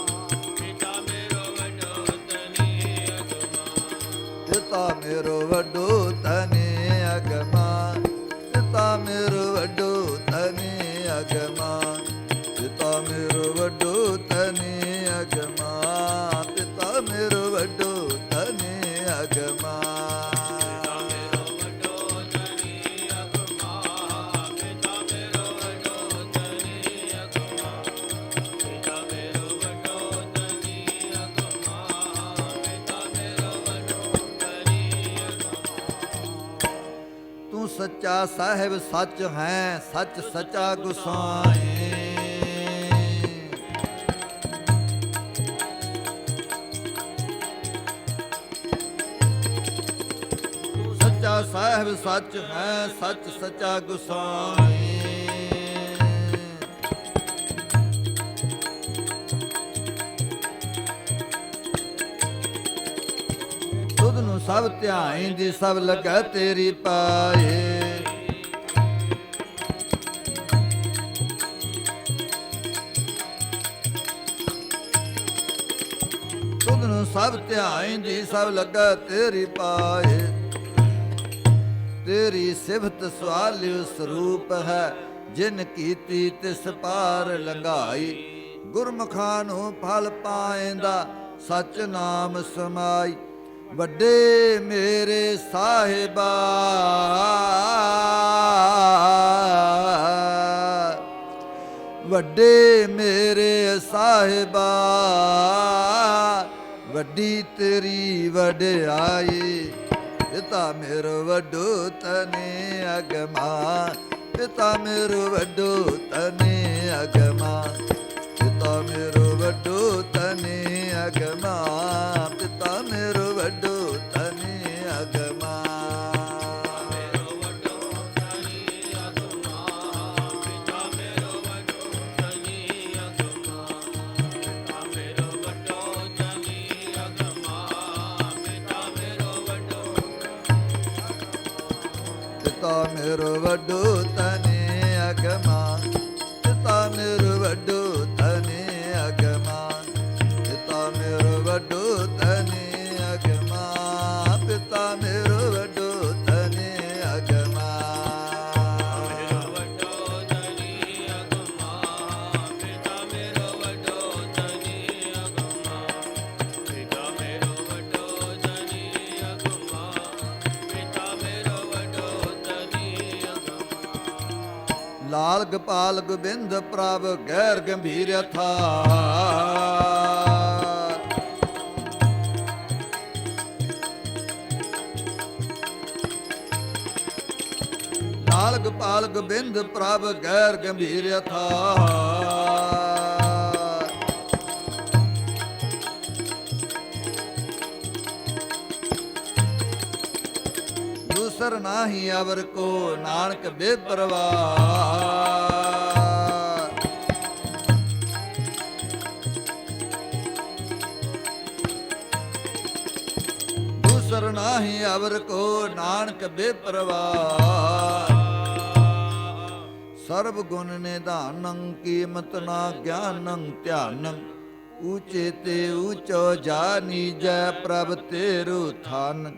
ਪਿਤਾ ਮੇਰੋ ਵੱਡੋ ਤਨੀ ਅਗਮਾ ਪਿਤਾ ਮੇਰੋ ਵੱਡੋ ਤਨੇ ਅਗਮਾ ਪਿਤਾ ਮੇਰੋ ਵੱਡੋ ਤਨੇ ਅਗਮਾ ਪਿਤਾ ਮੇਰੋ ਵੱਡੋ ਤਨੇ ਅਗਮਾ ਪਿਤਾ ਮੇਰੋ ਵੱਡੋ ਤਨੇ ਅਗਮਾ ਤੂੰ ਸੱਚਾ ਸਾਹਿਬ ਸੱਚ ਹੈ ਸੱਚ ਸੱਚਾ ਗੁਸਾਏ ਸੱਚਾ ਸਾਹਿਬ ਸੱਚ ਹੈ ਸੱਚ ਸੱਚਾ ਗੁਸਾਈ ਤੁਧ ਨੂੰ ਸਭ ਧਿਆਈਂਦੀ ਸਭ ਲਗਾ ਤੇਰੀ ਪਾਏ ਤੁਧ ਨੂੰ ਸਭ ਧਿਆਈਂਦੀ ਸਭ ਲਗਾ ਤੇਰੀ ਪਾਏ ਤੇਰੀ ਸਿਫਤ ਸਵਾਲਿਓ ਸਰੂਪ ਹੈ ਜਿਨ ਕੀਤੀ ਤਿਸ ਪਾਰ ਲੰਘਾਈ ਗੁਰਮੁਖਾਂ ਨੂੰ ਫਲ ਪਾਏਂਦਾ ਸਚ ਨਾਮ ਸਮਾਈ ਵੱਡੇ ਮੇਰੇ ਸਾਹਿਬਾ ਵੱਡੇ ਮੇਰੇ ਸਾਹਿਬਾ ਵੱਡੀ ਤੇਰੀ ਵਡਿਆਈ ਪਿਤਾ ਮੇਰੋ ਵੱਡੋ ਤਨੇ ਅਗਮਾ ਪਿਤਾ ਮੇਰੋ ਵੱਡੋ ਤਨੇ ਅਗਮਾ ਪਿਤਾ ਮੇਰੋ ਵੱਡੋ ਤਨੇ ਅਗਮਾ ਪਿਤਾ ਮੇਰੋ ਵੱਡੋ ਤਨੇ ਅਗਮਾ ਮੇਰੋ ਵੱਡੋ ਤਨੀ ਅਗਮਾ ਪਿਤਾ ਮੇਰੋ ਵੱਡੋ ਤਨੀ ਅਗਮਾ ਪਿਤਾ ਮੇਰੋ ਵੱਡੋ ਤਨੀ ਅਗਮਾ ਪਿਤਾ ਮੇਰੋ ਵੱਡੋ ਪਿਤਾ ਮੇਰੋ ਵੱਡੋ ਤਨੇ ਅਗਮਾ ਪਿਤਾ ਮੇਰੋ ਵੱਡੋ ਤਨੇ ਅਗਮਾ ਪਿਤਾ ਮੇਰੋ ਵੱਡੋ ਤਨੇ ਅਗਮਾ ਪਿਤਾ ਮੇਰੋ ਵੱਡੋ ਤਨੇ ਅਗਮਾ ਮੇਰੋ ਵੱਡੋ ਤਨੀ ਅਗਮਾ ਪਿਤਾ ਮੇਰੋ ਵੱਡੋ ਤਨੀ ਅਗਮਾ ਪਿਤਾ ਮੇਰੋ ਵੱਡੋ ਤਨੀ ਅਗਮਾ ਪਿਤਾ ਮੇਰੋ ਵੱਡੋ ਤਨੀ ਅਗਮਾ ਲਾਲ ਗੋਪਾਲ ਗੋਬਿੰਦ ਪ੍ਰਭ ਗੈਰ ਗੰਭੀਰ ਥਾ ਲਾਲ ਗੋਪਾਲ ਗੋਬਿੰਦ ਪ੍ਰਭ ਗੈਰ ਗੰਭੀਰ ਥਾ ਦੂਸਰ ਨਾਹੀ ਅਵਰ ਕੋ ਨਾਨਕ ਬੇਪਰਵਾਹ ਦੂਸਰ ਨਾਹੀ ਅਵਰ ਕੋ ਨਾਨਕ ਬੇਪਰਵਾਹ ਸਰਬ ਗੁਣ ਨਿਧਾਨੰ ਕੀਮਤ ਨਾ ਗਿਆਨੰ ਧਿਆਨੰ ਊਚੇ ਤੇ ਊਚੋ ਜਾਨੀਜੈ ਪ੍ਰਭ ਤੇਰੂ ਥਾਨ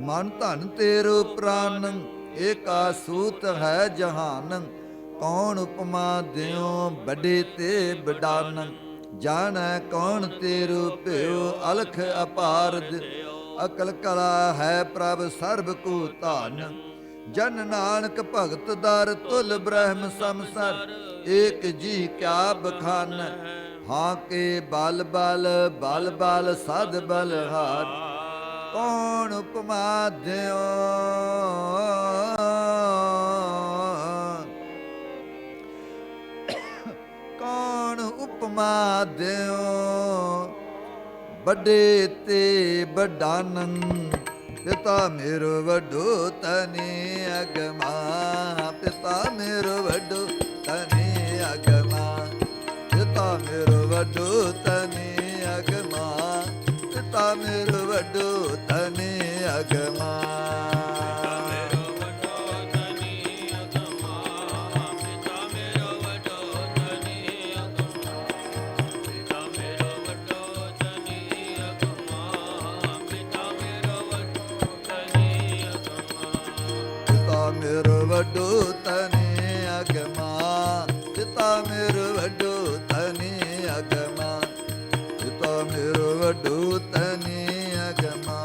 ਮਨ ਧਨ ਤੇਰੂ ਪ੍ਰਾਨੰ ਏਕਾ ਸੂਤ ਹੈ ਜਹਾਨੰ ਕੌਣ ਉਪਮਾ ਦਿਓ ਵੱਡੇ ਤੇ ਬਡਾਨੰ ਜਾਣੈ ਕੌਣ ਤੇਰੂ ਭਿਓ ਅਲਖ ਅਪਾਰਦ ਅਕਲ ਕਲਾ ਹੈ ਪ੍ਰਭ ਸਰਬ ਕੋ ਧਾਨ ਜਨ ਨਾਨਕ ਭਗਤ ਦਰ ਤੁਲ ਬ੍ਰਹਮ ਸਮਸਰ ਏਕ ਜੀ ਕਿਆ ਬਖਾਨ ਹਾਂ ਕੇ ਬਲ ਬਲ ਬਲ ਬਲ ਸਦ ਬਲਹਾਰ ਕੌਣ ਉਪਮਾ ਦਿਓ ਕੌਣ ਉਪਮਾ ਦਿਓ ਵੱਡੇ ਤੇ ਬਡਾਨੰ ਪਿਤਾ ਮੇਰੋ ਵੱਡੋ ਤਨੇ ਅਗਮਾ ਪਿਤਾ ਮੇਰੋ ਵੱਡੋ ਤਨੇ ਅਗਮਾ ਪਿਤਾ ਮੇਰੋ ਵੱਡੋ ਤਨੇ ਅਗਮਾ ਪਿਤਾ ਮੇਰੋ ਵੱਡੋ ਤਨੇ ਅਗਮਾ ਮੇਰੋ ਵੱਡੋ ਤਨੀ ਅਗਮਾ ਪਿਤਾ ਮੇਰੋ ਵੱਡੋ ਤਨੀ ਅਗਮਾ ਪਿਤਾ ਮੇਰੋ ਵੱਡੋ ਤਨੀ ਅਗਮਾ ਪਿਤਾ ਮੇਰੋ ਵੱਡੋ ਤਨੀ ਅਗਮਾ ਪਿਤਾ ਮੇਰੋ ਵੱਡੋ ਤਨੇ ਅਗਮਾ ਪਿਤਾ ਮੇਰੋ ਵੱਡੋ ਤਨੇ ਅਗਮਾ ਪਿਤਾ ਮੇਰੋ ਵੱਡੋ ਤਨੇ ਅਗਮਾ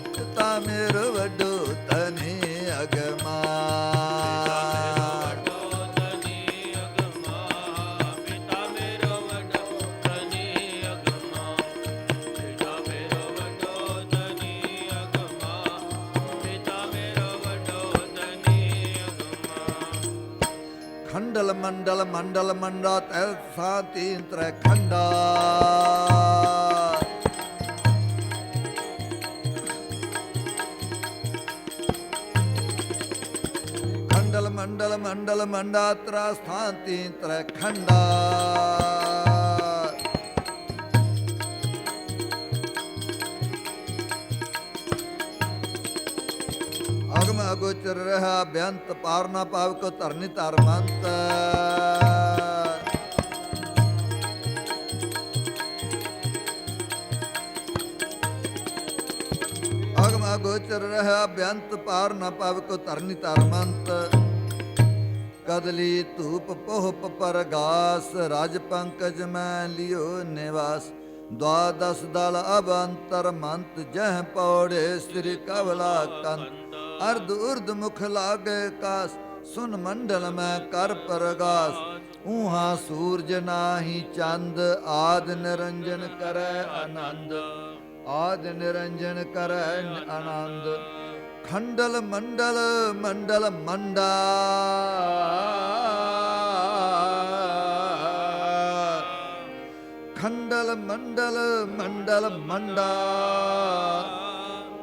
ਪਿਤਾ ਮੇਰੋ ਵੱਡੋ ਤਨੇ ਅਗਮਾ ਵੱਡੋ ਤਨੀ ਅਗਮਾ ਪਿਤਾ ਮੇਰੋ ਵੱਡੋ ਤਨੀ ਅਗਮਾ ਪਿਤਾ ਮੇਰੋ ਵੱਡੋ ਤਨੀ ਅਗਮਾ ਪਿਤਾ ਮੇਰੋ ਵੱਡੋ ਤਨੀ ਅਗਮਾ ਖੰਡਲ ਮੰਡਲ ਮੰਡਲ ਮੰਡਾ ਤੈ ਸਾ ਤੀਨ ਤ੍ਰੈ ਖੰਡਾ ਖੰਡਲ ਮੰਡਲ ਮੰਡਲ ਮੰਡਾ ਤ੍ਰਾ ਸਥਾਨ ਤੀਨ ਤ੍ਰੈ ਖੰਡਾ ਅਗਮ ਅਗੋਚਰ ਰਹਾ ਬੇਅੰਤ ਪਾਰ ਨਾ ਪਾਵ ਕੋ ਧਰਨੀ ਧਰਮੰਤ ਅਗਮ ਅਗੋਚਰ ਰਹਾ ਬੇਅੰਤ ਪਾਰ ਨਾ ਪਾਵ ਕੋ ਧਰਨੀ ਧਰਮੰਤ ਕਦਲੀ ਧੂਪ ਪੋਹਪ ਪਰਗਾਸ ਰਾਜ ਪੰਕਜ ਮੈਂ ਲਿਓ ਨਿਵਾਸ ਦਵਾਦਸ ਦਲ ਅਬੰਤਰ ਮੰਤ ਜਹ ਪੌੜੇ ਸ੍ਰੀ ਕਵਲਾ ਕੰਤ ਅਰਧ ਉਰਧ ਮੁਖ ਲਾਗੇ ਕਾਸ ਸੁਨ ਮੰਡਲ ਮੈਂ ਕਰ ਪਰਗਾਸ ਊਹਾ ਸੂਰਜ ਨਾਹੀ ਚੰਦ ਆਦ ਨਿਰੰਜਨ ਕਰੈ ਆਨੰਦ ਆਦ ਨਿਰੰਜਨ ਕਰੈ ਆਨੰਦ ਖੰਡਲ ਮੰਡਲ ਮੰਡਲ ਮੰਡਾ ਖੰਡਲ ਮੰਡਲ ਮੰਡਲ ਮੰਡਾ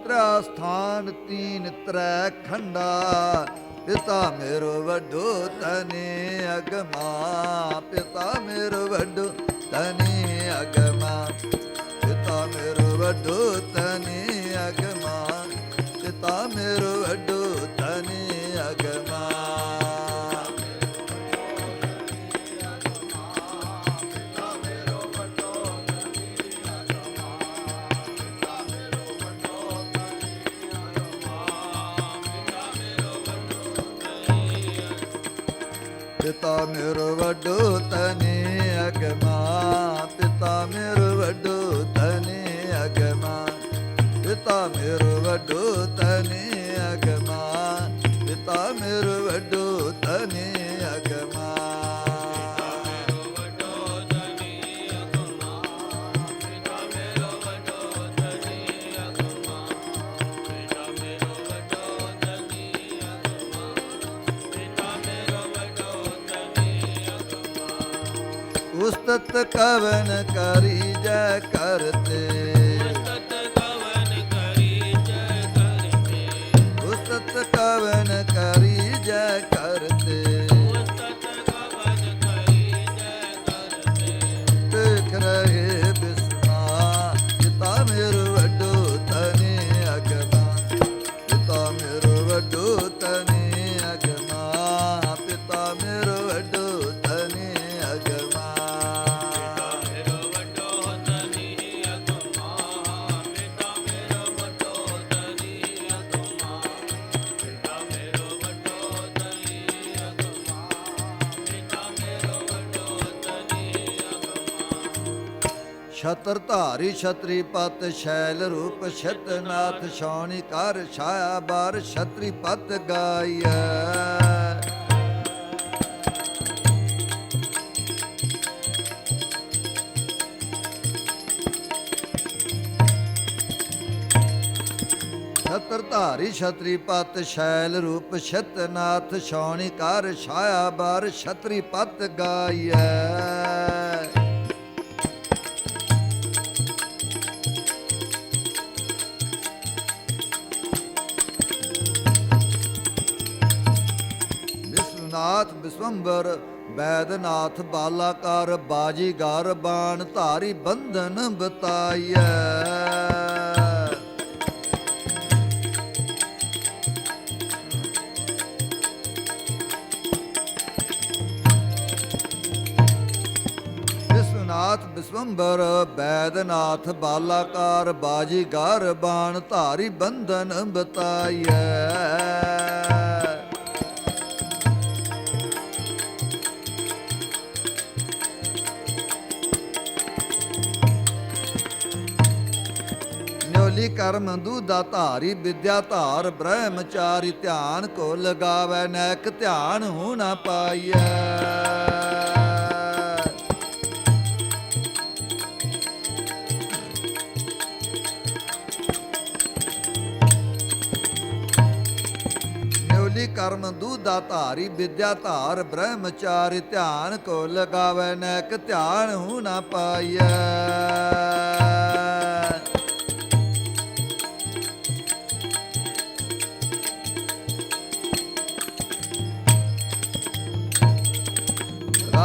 ਤ੍ਰੈ ਸਥਾਨ ਤੀਨ ਤ੍ਰੈ ਖੰਡਾ ਪਿਤਾ ਮੇਰੋ ਵੱਡੋ ਤਨੇ ਅਗਮਾ ਪਿਤਾ ਮੇਰੋ ਵੱਡੋ ਤਨੇ ਅਗਮਾ ਪਿਤਾ ਮੇਰੋ ਵੱਡੋ ਤਨੇ ਅਗਮਾ ਪਿਤਾ ਮੇਰੋ ਵੱਡੋ ਤਨੇ ਅਗਮਾ ਪਿਤਾ ਮੇਰੋ ਵੱਡੋ ਤਨੇ ਅਗਮਾ ਪਿਤਾ ਮੇਰੋ ਵੱਡੋ ਤਨੇ ਅਗਮਾ ਪਿਤਾ ਮੇਰੋ ਵੱਡੋ ਤਨੇ ਅਗਮਾ ਪਿਤਾ ਮੇਰੋ ਵੱਡੋ ਤਨੇ ਅਗਮਾ ਉਸਤਤ ਕਵਨ ਕਰੀ ਜੈ ਕਰਤੇ ਉਸਤਤ ਕਵਨ ਕਰੀ ਜੈ ਕਰਤੇ ਉਸਤਤ ਕਵਨ ਕਰੀ ਜੈ ਕਰਤੇ ਉਸਤਤ ਕਵਨ ਕਰੀ ਜੈ ਕਰਤੇ ਦੇਖ ਰਹੇ ਬਿਸਮਾ ਪਿਤਾ ਮੇਰੋ ਵੱਡੋ ਤਨੇ ਅਗਮਾ ਪਿਤਾ ਮੇਰੋ ਵੱਡੋ ਤਨੇ ਅਗਮਾ ਪਿਤਾ ਮੇਰੋ ਵੱਡੋ ਤਨੇ ਅਗਮਾ ਛਤਰ ਧਾਰੀ ਛਤਰੀ ਪਤ ਸ਼ੈਲ ਰੂਪ ਛਤਨਾਥ ਛਾਉਣੀ ਕਰ ਛਾਇਆ ਬਾਰ ਛਤਰੀ ਪਤ ਗਾਈਐ ਛਤਰ ਧਾਰੀ ਛਤਰੀ ਪਤ ਸ਼ੈਲ ਰੂਪ ਛਤਨਾਥ ਛਾਉਣੀ ਕਰ ਛਾਇਆ ਬਾਰ ਛਤਰੀ ਪਤ ਗਾਈਐ ਵਿਸ਼ਵਨਾਥ ਵਿਸ਼ਵੰਬਰ ਵੈਦਨਾਥ ਬਾਲਾਕਾਰ ਬਾਜੀਗਰ ਬਾਣ ਧਾਰੀ ਬੰਧਨ ਬਤਾਈਐ ਵਿਸ਼ਵਨਾਥ ਵਿਸ਼ਵੰਬਰ ਵੈਦਨਾਥ ਬਾਲਾਕਾਰ ਬਾਜੀਗਰ ਬਾਣ ਧਾਰੀ ਬੰਧਨ ਬਤਾਈਐ ਕਰਮ ਦੂਦਾ ਧਾਰੀ ਵਿਦਿਆ ਧਾਰ ਬ੍ਰਹਮਚਾਰੀ ਧਿਆਨ ਕੋ ਲਗਾਵੈ ਨੈਕ ਧਿਆਨ ਹੋ ਨਾ ਪਾਈਐ ਨਿਉਲੀ ਕਰਮ ਦੂਦਾ ਧਾਰੀ ਵਿਦਿਆ ਧਾਰ ਬ੍ਰਹਮਚਾਰੀ ਧਿਆਨ ਕੋ ਲਗਾਵੈ ਨੈਕ ਧਿਆਨ ਹੋ ਨਾ ਪਾਈਐ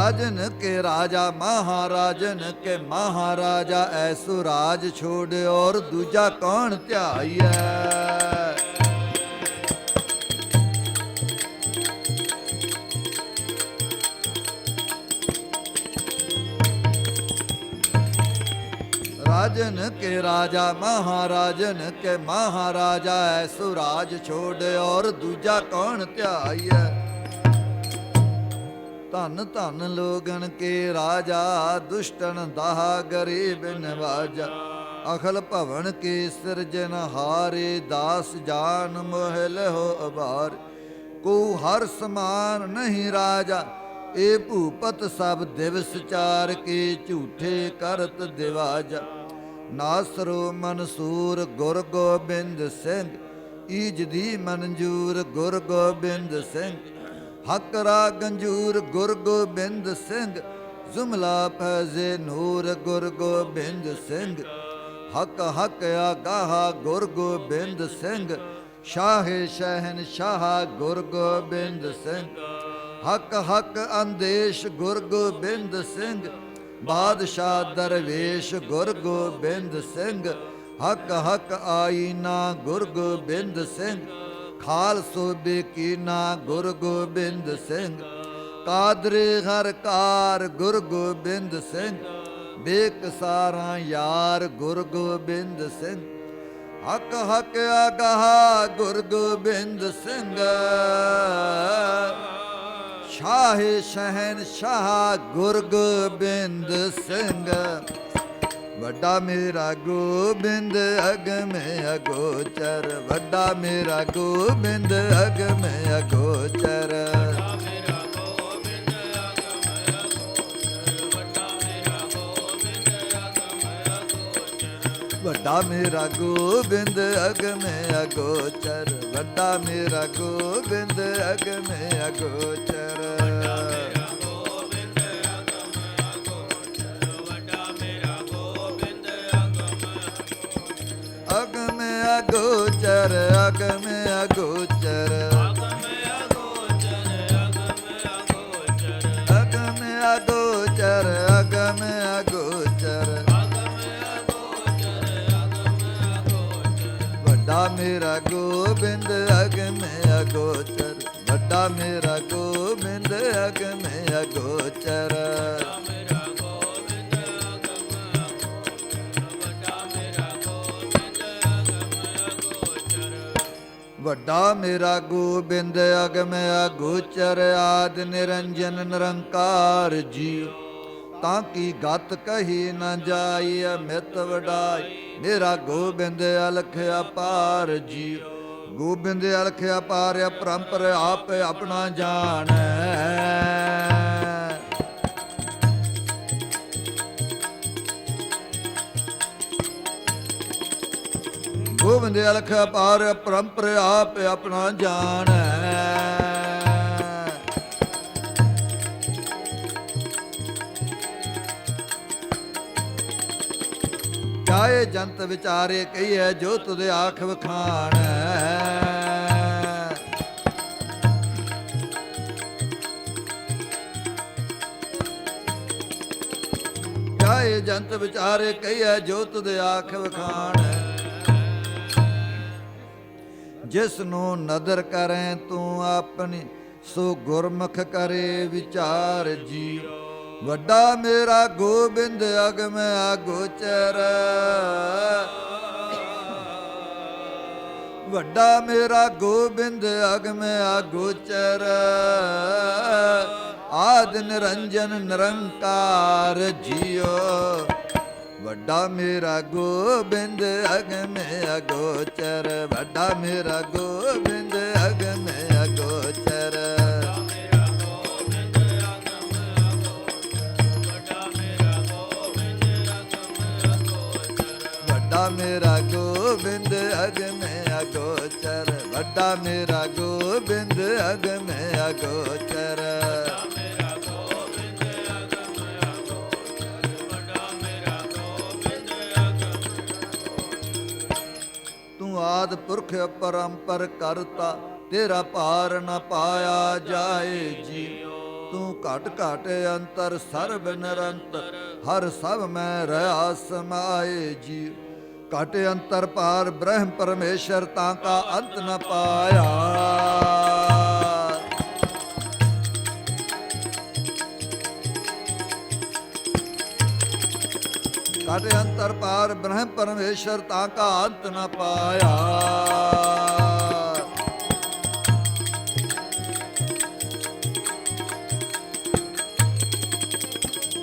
राजन के राजा महाराजन के महाराजा ऐसो राज छोड़ और दूजा कौन ध्याइए राजन के राजा महाराजन के महाराजा ऐसो राज छोड़ और दूजा कौन ध्याइए ਧਨ ਧਨ ਲੋਗਨ ਕੇ ਰਾਜਾ ਦੁਸ਼ਟਨ ਦਾਹ ਗਰੀਬ ਨਵਾਜਾ ਅਖਲ ਭਵਨ ਕੇ ਸਿਰਜਨ ਹਾਰੇ ਦਾਸ ਜਾਨ ਮੋਹਿਲ ਹੋ ਅਬਾਰ ਕੋ ਹਰ ਸਮਾਨ ਨਹੀਂ ਰਾਜਾ ਇਹ ਭੂਪਤ ਸਭ ਦਿਵਸ ਚਾਰ ਕੇ ਝੂਠੇ ਕਰਤ ਦਿਵਾਜਾ ਨਾਸਰੋ ਮਨਸੂਰ ਗੁਰ ਗੋਬਿੰਦ ਸਿੰਘ ਈਜ ਦੀ ਮਨਜੂਰ ਗੁਰ ਗੋਬਿੰਦ ਸਿੰਘ ਹਕ ਰਾ ਗੰਜੂਰ ਗੁਰ ਗੋਬਿੰਦ ਸਿੰਘ ਜ਼ੁਮਲਾ ਫੈਜ਼ੇ ਨੂਰ ਗੁਰ ਗੋਬਿੰਦ ਸਿੰਘ ਹਕ ਹਕ ਆਗਾਹ ਗੁਰ ਗੋਬਿੰਦ ਸਿੰਘ ਸ਼ਾਹੇ ਸ਼ਹਿਨ ਸ਼ਾਹ ਗੁਰ ਗੋਬਿੰਦ ਸਿੰਘ ਹਕ ਹਕ ਅੰਦੇਸ਼ ਗੁਰ ਗੋਬਿੰਦ ਸਿੰਘ ਬਾਦਸ਼ਾਹ ਦਰਵੇਸ਼ ਗੁਰ ਗੋਬਿੰਦ ਸਿੰਘ ਹਕ ਹਕ ਆਈਨਾ ਗੁਰ ਗੋਬਿੰਦ ਸਿੰਘ ਖਾਲਸੋ ਬੇਕੀਨਾ ਗੁਰ ਗੋਬਿੰਦ ਸਿੰਘ ਕਾਦਰੇ ਹਰ ਕਾਰ ਗੁਰ ਗੋਬਿੰਦ ਸਿੰਘ ਬੇਕਸਾਰਾਂ ਯਾਰ ਗੁਰ ਗੋਬਿੰਦ ਸਿੰਘ ਹਕ ਹਕ ਆਗਾਹ ਗੁਰ ਗੋਬਿੰਦ ਸਿੰਘ ਸ਼ਾਹੇ ਸ਼ਹਿਨ ਸ਼ਾਹ ਗੁਰ ਗੋਬਿੰਦ ਸਿੰਘ ਵੱਡਾ ਮੇਰਾ ਗੋਬਿੰਦ ਅਗਮ ਅਗੋਚਰ ਵੱਡਾ ਮੇਰਾ ਗੋਬਿੰਦ ਅਗਮ ਅਗੋਚਰ ਮੇਰਾ ਗੋਬਿੰਦ ਅਗਮ ਅਗੋਚਰ ਵੱਡਾ ਮੇਰਾ ਗੋਬਿੰਦ ਅਗਮ ਅਗੋਚਰ ਵੱਡਾ ਮੇਰਾ ਗੋਬਿੰਦ ਅਗਮ ਅਗੋਚਰ ਵੱਡਾ ਮੇਰਾ ਗੋਬਿੰਦ ਅਗਮ ਅਗੋਚਰ ਅਗਮ ਅਗੋਚਰ ਅਗਮ ਅਗੋਚਰ ਅਗਮ ਅਗੋਚਰ ਅਗਮ ਅਗੋਚਰ ਵੱਡਾ ਮੇਰਾ ਗੋਬਿੰਦ ਅਗਮ ਅਗੋਚਰ ਵੱਡਾ ਮੇਰਾ ਗੋਬਿੰਦ ਅਗਮ ਅਗੋਚਰ ਵੱਡਾ ਮੇਰਾ ਗੋਬਿੰਦ ਅਗਮ ਅਗੋਚਰ ਆਦ ਨਿਰੰਜਨ ਨਿਰੰਕਾਰ ਜੀ ਤਾਂ ਕੀ ਗਤ ਕਹੀ ਨ ਜਾਈ ਅਮਿਤ ਵਡਾਈ ਮੇਰਾ ਗੋਬਿੰਦ ਅਲਖ ਅਪਾਰ ਜੀ ਗੋਬਿੰਦ ਅਲਖ ਅਪਾਰ ਅਪਰੰਪਰ ਆਪ ਆਪਣਾ ਜਾਣੈ ਗੋਬਿੰਦ ਅਲਖ ਅਪਾਰ ਪਰੰਪਰ ਆਪ ਆਪਣਾ ਜਾਣੈ ਜਾਏ ਜੰਤ ਵਿਚਾਰੇ ਕਹੀਏ ਜੋ ਤੁਦੇ ਆਖ ਵਖਾਣੈ ਜਾਏ ਜੰਤ ਵਿਚਾਰੇ ਕਹੀਏ ਜੋ ਤੁਦੇ ਆਖ ਵਖਾਣੈ ਜਿਸ ਨੂੰ ਨਦਰ ਕਰੇ ਤੂੰ ਆਪਣੀ ਸੋ ਗੁਰਮੁਖ ਕਰੇ ਵਿਚਾਰ ਜੀ ਵੱਡਾ ਮੇਰਾ ਗੋਬਿੰਦ ਅਗਮ ਅਗੋਚਰ ਵੱਡਾ ਮੇਰਾ ਗੋਬਿੰਦ ਅਗਮ ਅਗੋਚਰ ਆਦ ਨਿਰੰਜਨ ਨਿਰੰਕਾਰ ਜੀਓ ਵੱਡਾ ਮੇਰਾ ਗੋਬਿੰਦ ਅਗਮ ਅਗੋਚਰ ਵੱਡਾ ਮੇਰਾ ਗੋਬਿੰਦ ਅਗਮ ਅਗੋਚਰ ਵੱਡਾ ਮੇਰਾ ਗੋਬਿੰਦ ਅਗਮ ਅਗੋਚਰ ਵੱਡਾ ਮੇਰਾ ਗੋਬਿੰਦ ਅਗਮ ਅਗੋਚਰ ਆਦ ਪੁਰਖ ਪਰੰਪਰ ਕਰਤਾ ਤੇਰਾ ਪਾਰ ਨ ਪਾਇਆ ਜਾਏ ਜੀ ਤੂੰ ਘਟ ਘਟ ਅੰਤਰ ਸਰਬ ਨਿਰੰਤਰ ਹਰ ਸਭ ਮੈਂ ਰਹਾ ਸਮਾਏ ਜੀ ਘਟ ਅੰਤਰ ਪਾਰ ਬ੍ਰਹਮ ਪਰਮੇਸ਼ਰ ਤਾਂ ਕਾ ਅੰਤ ਨ ਪਾਇਆ ਘਟ ਅੰਤਰ ਪਾਰ ਬ੍ਰਹਮ ਪਰਮੇਸ਼ਰ ਤਾਂ ਕਾ ਅੰਤ ਨ ਪਾਇਆ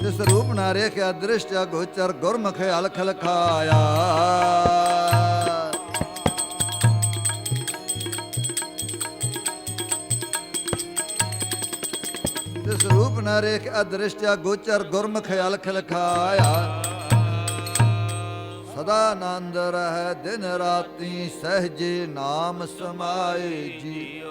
ਜਿਸ ਰੂਪ ਨਾ ਰੇਖਿਆ ਦ੍ਰਿਸ਼ਟ ਅਗੋਚਰ ਗੁਰਮੁਖ ਅਲਖ ਲਖਾਇਆ ਜਿਸ ਰੂਪ ਨਾ ਰੇਖ ਅਦ੍ਰਿਸ਼ਟ ਗੋਚਰ ਗੁਰਮੁਖ ਅਲਖ ਲਖਾਇਆ ਸਦਾ ਆਨੰਦ ਰਹਿ ਦਿਨ ਰਾਤੀ ਸਹਿਜੇ ਨਾਮ ਸਮਾਏ ਜੀ।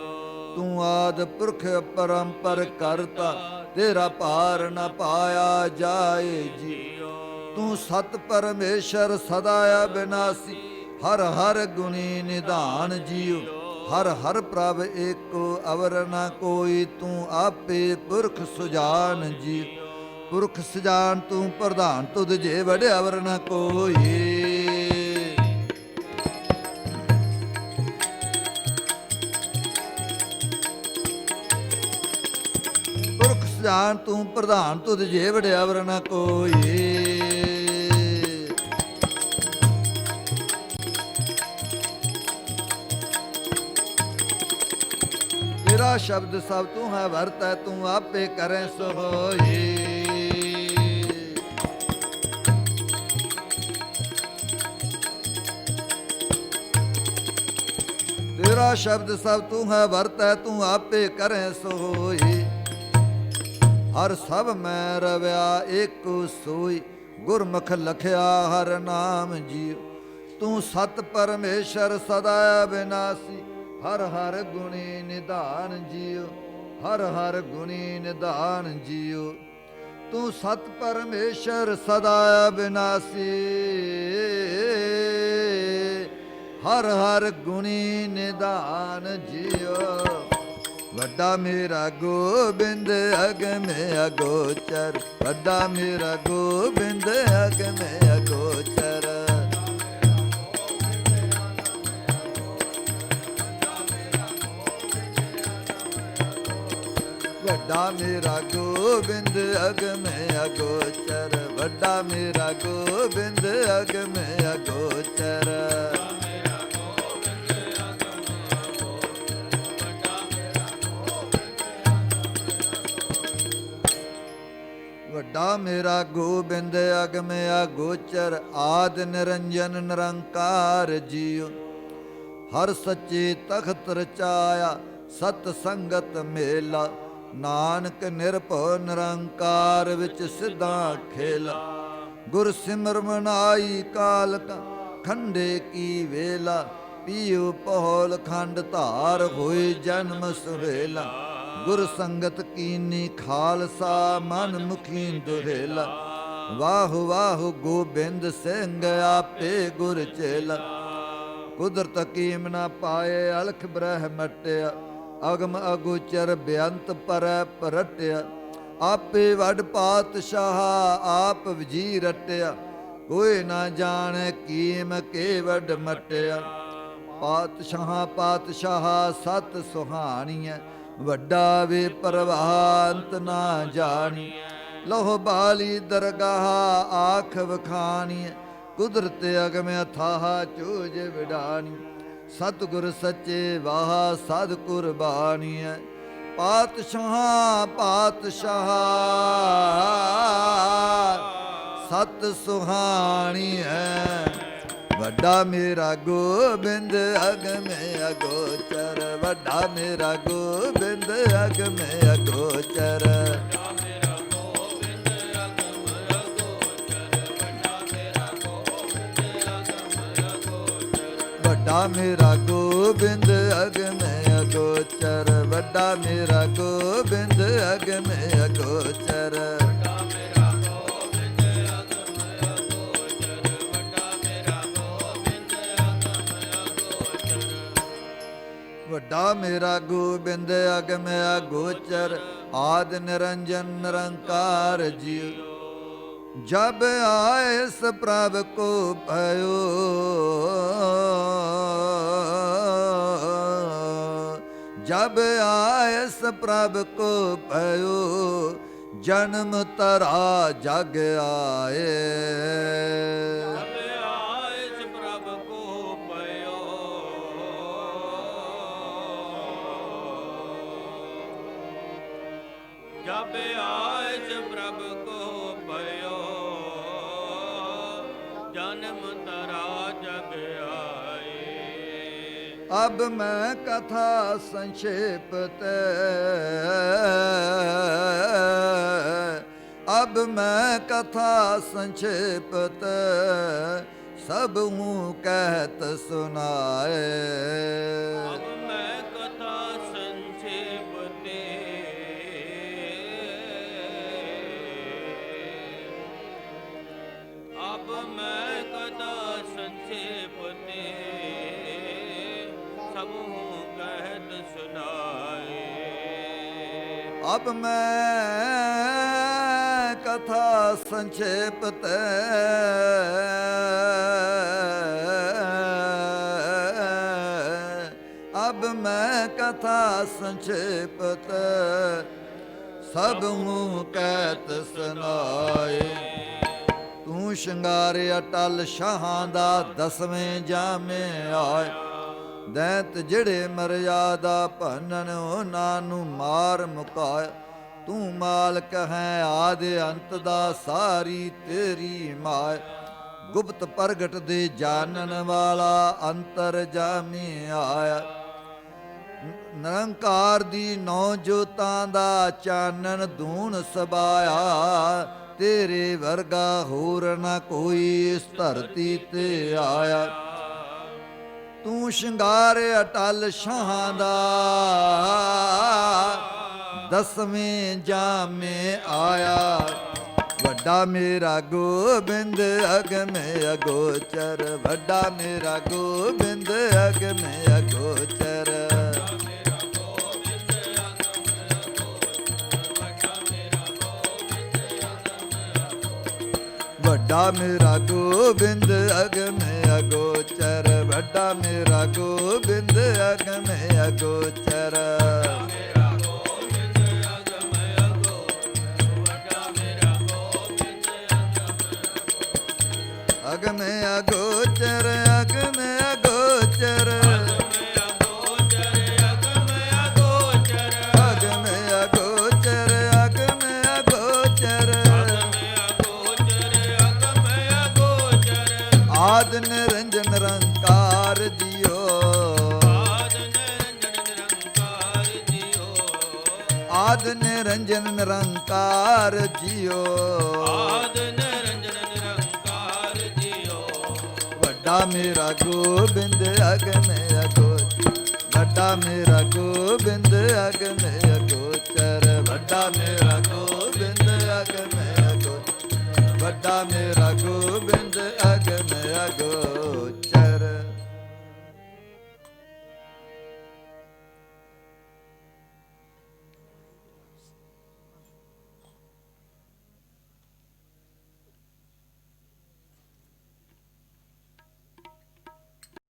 ਤੂੰ ਆਦ ਪੁਰਖ ਪਰੰਪਰ ਕਰਤਾ ਤੇਰਾ ਪਾਰ ਨ ਪਾਇਆ ਜਾਏ ਜੀ। ਤੂੰ ਸਤ ਪਰਮੇਸ਼ਰ ਸਦਾ ਅਬਿਨਾਸੀ ਹਰ ਹਰ ਗੁਣੀ ਨਿਧਾਨ ਜੀਉ। ਹਰ ਹਰ ਪ੍ਰਭ ਏਕੋ ਅਵਰ ਨ ਕੋਈ ਤੂੰ ਆਪੇ ਪੁਰਖ ਸੁਜਾਨ ਜੀ। ਪੁਰਖ ਸੁਜਾਨ ਤੂੰ ਪ੍ਰਧਾਨ ਤੁਧ ਜੇ ਵਡਿਆ ਅਵਰ ਨ ਕੋਈ। ਪੁਰਖ ਸੁਜਾਨ ਤੂੰ ਪ੍ਰਧਾਨ ਤੁਧ ਜੇ ਵਡਿਆ ਅਵਰ ਨ ਕੋਈ। ਤੇਰਾ ਸ਼ਬਦ ਸਭ ਤੂੰ ਹੈ ਵਰਤੈ ਤੂੰ ਆਪੇ ਕਰੈ ਸੋ ਹੋਈ। ਤੇਰਾ ਸ਼ਬਦ ਸਭ ਤੂੰ ਹੈ ਵਰਤੈ ਤੂੰ ਆਪੇ ਕਰੈ ਸੋ ਹੋਈ। ਹਰ ਸਭ ਮੈਂ ਰਵਿਆ ਏਕੋ ਸੋਈ ਗੁਰਮੁਖ ਲਖਿਆ ਹਰ ਨਾਮ ਜੀਉ। ਤੂੰ ਸਤ ਪਰਮੇਸ਼ਰ ਸਦਾ ਅਬਿਨਾਸੀ ਹਰ ਹਰ ਗੁਣੀ ਨਿਧਾਨ ਜੀਉ। ਹਰ ਹਰ ਗੁਣੀ ਨਿਧਾਨ ਜੀਉ। ਤੂੰ ਸਤ ਪਰਮੇਸ਼ਰ ਸਦਾ ਅਬਿਨਾਸੀ ਹਰ ਹਰ ਗੁਣੀ ਨਿਧਾਨ ਜੀਉ। ਵੱਡਾ ਮੇਰਾ ਗੋਬਿੰਦ ਅਗਮੇ ਅਗੋਚਰ। ਵੱਡਾ ਮੇਰਾ ਗੋਬਿੰਦ ਅਗਮੇ ਅਗੋਚਰ। ਵੱਡਾ ਮੇਰਾ ਗੋਬਿੰਦ ਅਗਮੇ ਅਗੋਚਰ। ਵੱਡਾ ਮੇਰਾ ਗੋਬਿੰਦ ਅਗਮੇ ਅਗੋਚਰ। ਵੱਡਾ ਮੇਰਾ ਗੋਬਿੰਦ ਅਗਮੇ ਅਗੋਚਰ। ਆਦ ਨਿਰੰਜਨ ਨਿਰੰਕਾਰ ਜੀਉ। ਹਰ ਸੱਚੇ ਤਖਤ ਰਚਾਇਆ ਸਤ ਸੰਗਤ ਮੇਲਾ। ਨਾਨਕ ਨਿਰਭਉ ਨਿਰੰਕਾਰ ਵਿੱਚ ਸਿੱਧਾ ਖੇਲਾ। ਗੁਰ ਸਿਮਰ ਮਨਾਈ ਕਾਲ ਕਾ ਖੰਡੇ ਕੀ ਵੇਲਾ। ਪੀਉ ਪਹੋਲ ਖੰਡ ਧਾਰ ਹੋਏ ਜਨਮ ਸੁਹੇਲਾ। ਗੁਰ ਸੰਗਤ ਕੀਨੀ ਖਾਲਸਾ ਮਨ ਮੁਖੀ ਦੁਹੇਲਾ। ਵਾਹ ਵਾਹ ਗੋਬਿੰਦ ਸਿੰਘ ਆਪੇ ਗੁਰ ਚੇਲਾ। ਕੁਦਰਤ ਕੀਮ ਨਾ ਪਾਏ ਅਲਖ ਬ੍ਰਹ ਮਟਿਆ। ਅਗਮ ਅਗੋਚਰ ਬੇਅੰਤ ਪਰੈ ਪਰਟਿਆ। ਆਪੇ ਵੱਡ ਪਾਤਸ਼ਾਹ ਆਪ ਵਜੀ ਰਟਿਆ। ਕੋਈ ਨਾ ਜਾਣੈ ਕੀਮ ਕੇ ਵੱਡ ਮਟਿਆ। ਪਾਤਸ਼ਾਹ ਪਾਤਸ਼ਾਹ ਸਤ ਸੁਹਾਣੀਐ। ਵੱਡਾ ਵੇ ਪਰਵਾਂਤ ਨਾ ਜਾਣੀ। ਲੋਹ ਬਾਲੀ ਦਰਗਾਹ ਆਖ ਵਖਾਣੀਐ। ਕੁਦਰਤ ਅਗਮ ਅਥਾਹ ਚੂਜ ਵਿਡਾਣੀ। ਸਤਿਗੁਰ ਸੱਚੇ ਵਾਹ ਸਾਧ ਕੁਰਬਾਨੀਐ। ਪਾਤਸ਼ਾਹ ਪਾਤਸ਼ਾਹ ਸਤ ਸੁਹਾਣੀਐ। ਵੱਡਾ ਮੇਰਾ ਗੋਬਿੰਦ ਅਗਮੇ ਅਗੋਚਰ। ਵੱਡਾ ਮੇਰਾ ਗੋਬਿੰਦ ਅਗਮੇ ਅਗੋਚਰ। ਵੱਡਾ ਮੇਰਾ ਗੋਬਿੰਦ ਅਗਮੇ ਅਗੋਚਰ। ਵੱਡਾ ਮੇਰਾ ਗੋਬਿੰਦ ਅਗਮੇ ਅਗੋਚਰ। ਵੱਡਾ ਮੇਰਾ ਗੋਬਿੰਦ ਅਗਮੇ ਅਗੋਚਰ। ਆਦ ਨਿਰੰਜਨ ਨਿਰੰਕਾਰ ਜੀਉ। ਜਬ ਆਇਸ ਪ੍ਰਭ ਕੋ ਭਇਓ। ਜਬ ਆਇਸ ਪ੍ਰਭ ਕੋ ਭਇਓ। ਜਨਮ ਤਰਾ ਜਗ ਆਏ। ਜਬ ਆਇਸ ਪ੍ਰਭ ਕੋ ਭਇਓ। ਜਨਮ ਤਰਾ ਜਗ ਆਏ। ਅਬ ਮੈਂ ਕਥਾ ਸੰਖੇਪ ਤੇ। ਅਬ ਮੈਂ ਕਥਾ ਸੰਖੇਪ ਤੇ। ਸਭ ਹੂੰ ਕਹਿਤ ਸੁਨਾਏ। ਅਬ ਮੈਂ ਕਥਾ ਸੰਖੇਪ ਤੇ ਅਬ ਮੈਂ ਕਥਾ ਸੰਖੇਪ ਤੇ ਸਭ ਹੂੰ ਕਹਿਤ ਸੁਨਾਏ। ਅਬ ਮੈਂ ਕਥਾ ਸੰਖੇਪ ਤੇ ਅਬ ਮੈਂ ਕਥਾ ਸੰਖੇਪ ਤੇ ਸਭ ਹੂੰ ਕਹਿਤ ਸੁਨਾਏ। ਤੂੰ ਸ਼ਿੰਗਾਰ ਅਟਲ ਸ਼ਾਹਾਂ ਦਾ ਦਸਵੇਂ ਜਾਮੇ ਆਏ। ਦੈਂਤ ਜਿਹੜੇ ਮਰਿਆਦਾ ਭੰਨਨ ਉਹਨਾਂ ਨੂੰ ਮਾਰ ਮੁਕਾਇਆ। ਤੂੰ ਮਾਲਕ ਹੈ ਆਦਿ ਅੰਤ ਦਾ ਸਾਰੀ ਤੇਰੀ ਮਾਇਆ। ਗੁਪਤ ਪ੍ਰਗਟ ਦੇ ਜਾਣਨ ਵਾਲਾ ਅੰਤਰ ਜਾਮੀ ਆਇਆ। ਨਿਰੰਕਾਰ ਦੀ ਨੌ ਜੋਤਾਂ ਦਾ ਚਾਨਣ ਧੂਣ ਸਬਾਇਆ। ਤੇਰੇ ਵਰਗਾ ਹੋਰ ਨਾ ਕੋਈ ਇਸ ਧਰਤੀ ਤੇ ਆਇਆ। ਤੂੰ ਸ਼ਿੰਗਾਰ ਅਟਲ ਸ਼ਾਹਾਂ ਦਾ ਦਸਵੇਂ ਜਾਮੇ ਆਇਆ। ਵੱਡਾ ਮੇਰਾ ਗੋਬਿੰਦ ਅਗਮੇ ਅਗੋਚਰ। ਵੱਡਾ ਮੇਰਾ ਗੋਬਿੰਦ ਅਗਮੇ ਅਗੋਚਰ। ਵੱਡਾ ਮੇਰਾ ਗੋਬਿੰਦ ਅਗਮੇ ਅਗੋਚਰ। ਵੱਡਾ ਮੇਰਾ ਗੋਬਿੰਦ ਅਗਮੇ ਅਗੋਚਰ। ਅਗਮੇ ਅਗੋਚਰ ਅਗਮੇ ਅਗੋਚਰ। ਅਗਮੇ ਅਗੋਚਰ ਅਗਮੇ ਅਗੋਚਰ। ਆਦਿ ਨਿਰੰਜਨ ਨਿਰੰਕਾਰ ਜੀਓ। ਆਦਿ ਨਿਰੰਜਨ ਨਿਰੰਕਾਰ ਜੀਓ। ਵੱਡਾ ਮੇਰਾ ਗੋਬਿੰਦ ਅਗਮੇ ਅਗੋਚਰ। ਵੱਡਾ ਮੇਰਾ ਗੋਬਿੰਦ ਅਗਮੇ ਅਗੋਚਰ। ਵੱਡਾ ਮੇਰਾ ਗੋਬਿੰਦ ਅਗਮੇ ਅਗੋਚਰ। ਵੱਡਾ ਮੇਰਾ